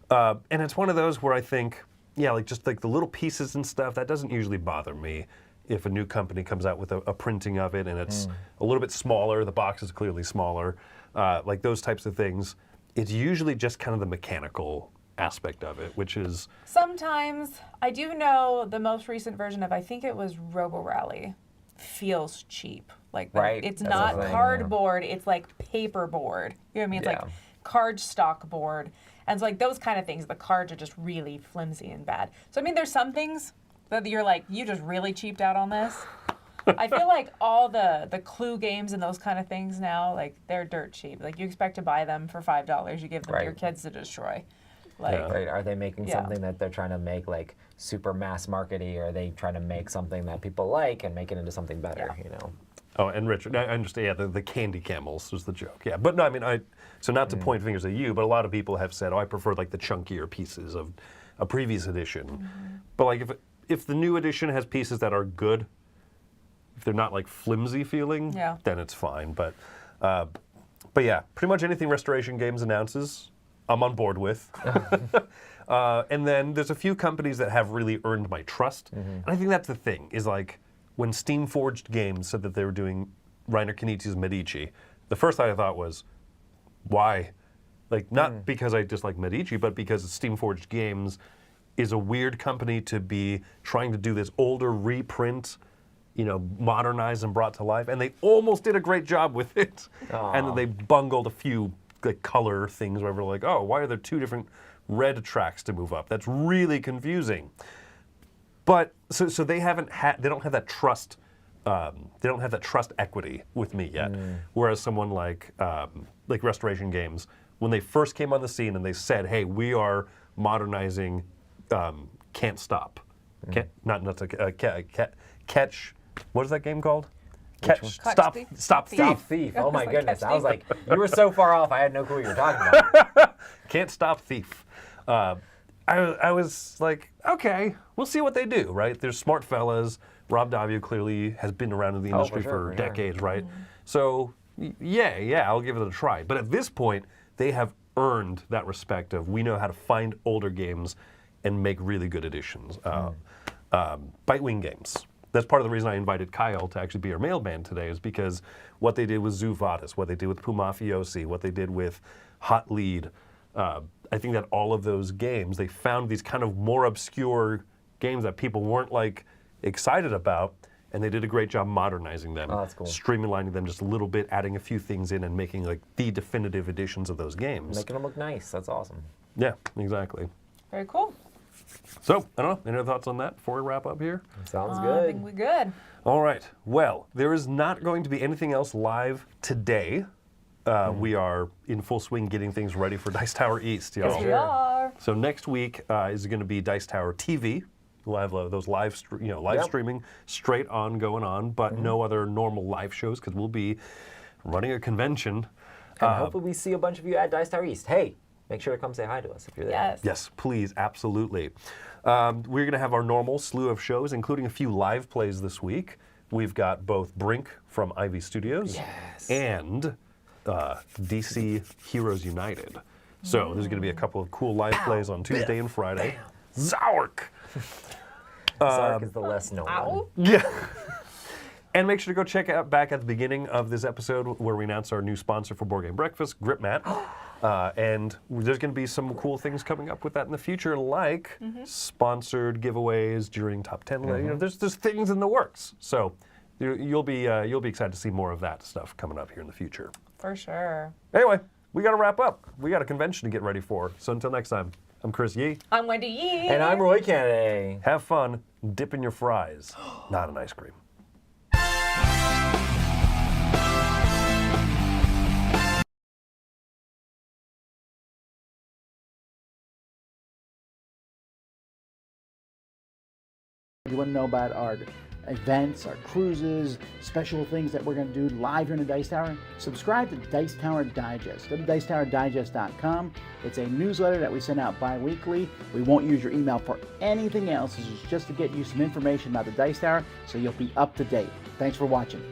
And it's one of those where I think, yeah, like just like the little pieces and stuff, that doesn't usually bother me if a new company comes out with a printing of it and it's a little bit smaller, the box is clearly smaller, like those types of things. It's usually just kind of the mechanical aspect of it, which is... Sometimes, I do know the most recent version of, I think it was Robo Rally, feels cheap. Like, Right, it's that's not the thing, cardboard, it's like paperboard. You know what I mean? It's like card stock board. And so like those kind of things, the cards are just really flimsy and bad. So I mean, there's some things that you're like, you just really cheaped out on this. I feel like all the Clue games and those kind of things now, like they're dirt cheap. Like you expect to buy them for $5, you give them to your kids to destroy. Like, right. Are they making something that they're trying to make like super mass markety, or are they trying to make something that people like and make it into something better, you know? Oh, and Richard, I understand, yeah, the candy camels was the joke. Yeah, but no, I mean, so not to point fingers at you, but a lot of people have said, oh, I prefer like the chunkier pieces of a previous edition. But like if the new edition has pieces that are good, if they're not like flimsy feeling, then it's fine. But But yeah, pretty much anything Restoration Games announces, I'm on board with. And then there's a few companies that have really earned my trust. And I think that's the thing, is like when Steam Forged Games said that they were doing Reiner Knizi's Medici, the first thing I thought was, why? Like, not because I dislike Medici, but because Steam Forged Games is a weird company to be trying to do this older reprint, you know, modernized and brought to life. And they almost did a great job with it. And then they bungled a few like color things where we're like, oh, why are there two different red tracks to move up? That's really confusing. But so they haven't had, they don't have that trust. They don't have that trust equity with me yet. Whereas someone like Restoration Games, when they first came on the scene and they said, hey, we are modernizing Can't Stop. Catch, what is that game called? Stop Thief. Oh my goodness. I was like, you were so far off, I had no clue what you were talking about. Can't Stop Thief. I was like, okay, we'll see what they do, right? There's smart fellas. Rob Daviau clearly has been around in the industry for decades, right? So, yeah, I'll give it a try. But at this point, they have earned that respect of we know how to find older games and make really good editions. Bitewing Games. That's part of the reason I invited Kyle to actually be our mailman today, is because what they did with Zoo Vadis, what they did with Pumafiosi, what they did with Hot Lead, I think that all of those games, they found these kind of more obscure games that people weren't like excited about, and they did a great job modernizing them, that's cool. Streamlining them just a little bit, adding a few things in, and making like the definitive editions of those games. Making them look nice. That's awesome. Yeah, exactly. Very cool. So, I don't know, any other thoughts on that before we wrap up here? Sounds I good. think we're good. All right. Well, there is not going to be anything else live today. We are in full swing getting things ready for Dice Tower East, y'all. Yes, we are. So next week is going to be Dice Tower TV. We'll have those live streaming straight on going on, but no other normal live shows because we'll be running a convention. And hopefully we see a bunch of you at Dice Tower East. Hey, make sure to come say hi to us if you're there. Yes. Yes, please, absolutely. We're going to have our normal slew of shows, including a few live plays this week. We've got both Brink from Ivy Studios and DC Heroes United. So there's going to be a couple of cool live plays on Tuesday and Friday. Zark! Zark is the less known one. Yeah. And make sure to go check out back at the beginning of this episode where we announce our new sponsor for Board Game Breakfast, GripMat. And there's going to be some cool things coming up with that in the future, like sponsored giveaways during Top 10. You know, there's things in the works. So you'll be excited to see more of that stuff coming up here in the future. For sure. Anyway, we got to wrap up. We got a convention to get ready for. So until next time, I'm Chris Yee. I'm Wendy Yee. And I'm Roy Kennedy. Have fun dipping your fries, not in ice cream. If you want to know about our events, our cruises, special things that we're going to do live here in the Dice Tower, subscribe to Dice Tower Digest. Go to dicetowerdigest.com. It's a newsletter that we send out bi-weekly. We won't use your email for anything else. This is just to get you some information about the Dice Tower so you'll be up to date. Thanks for watching.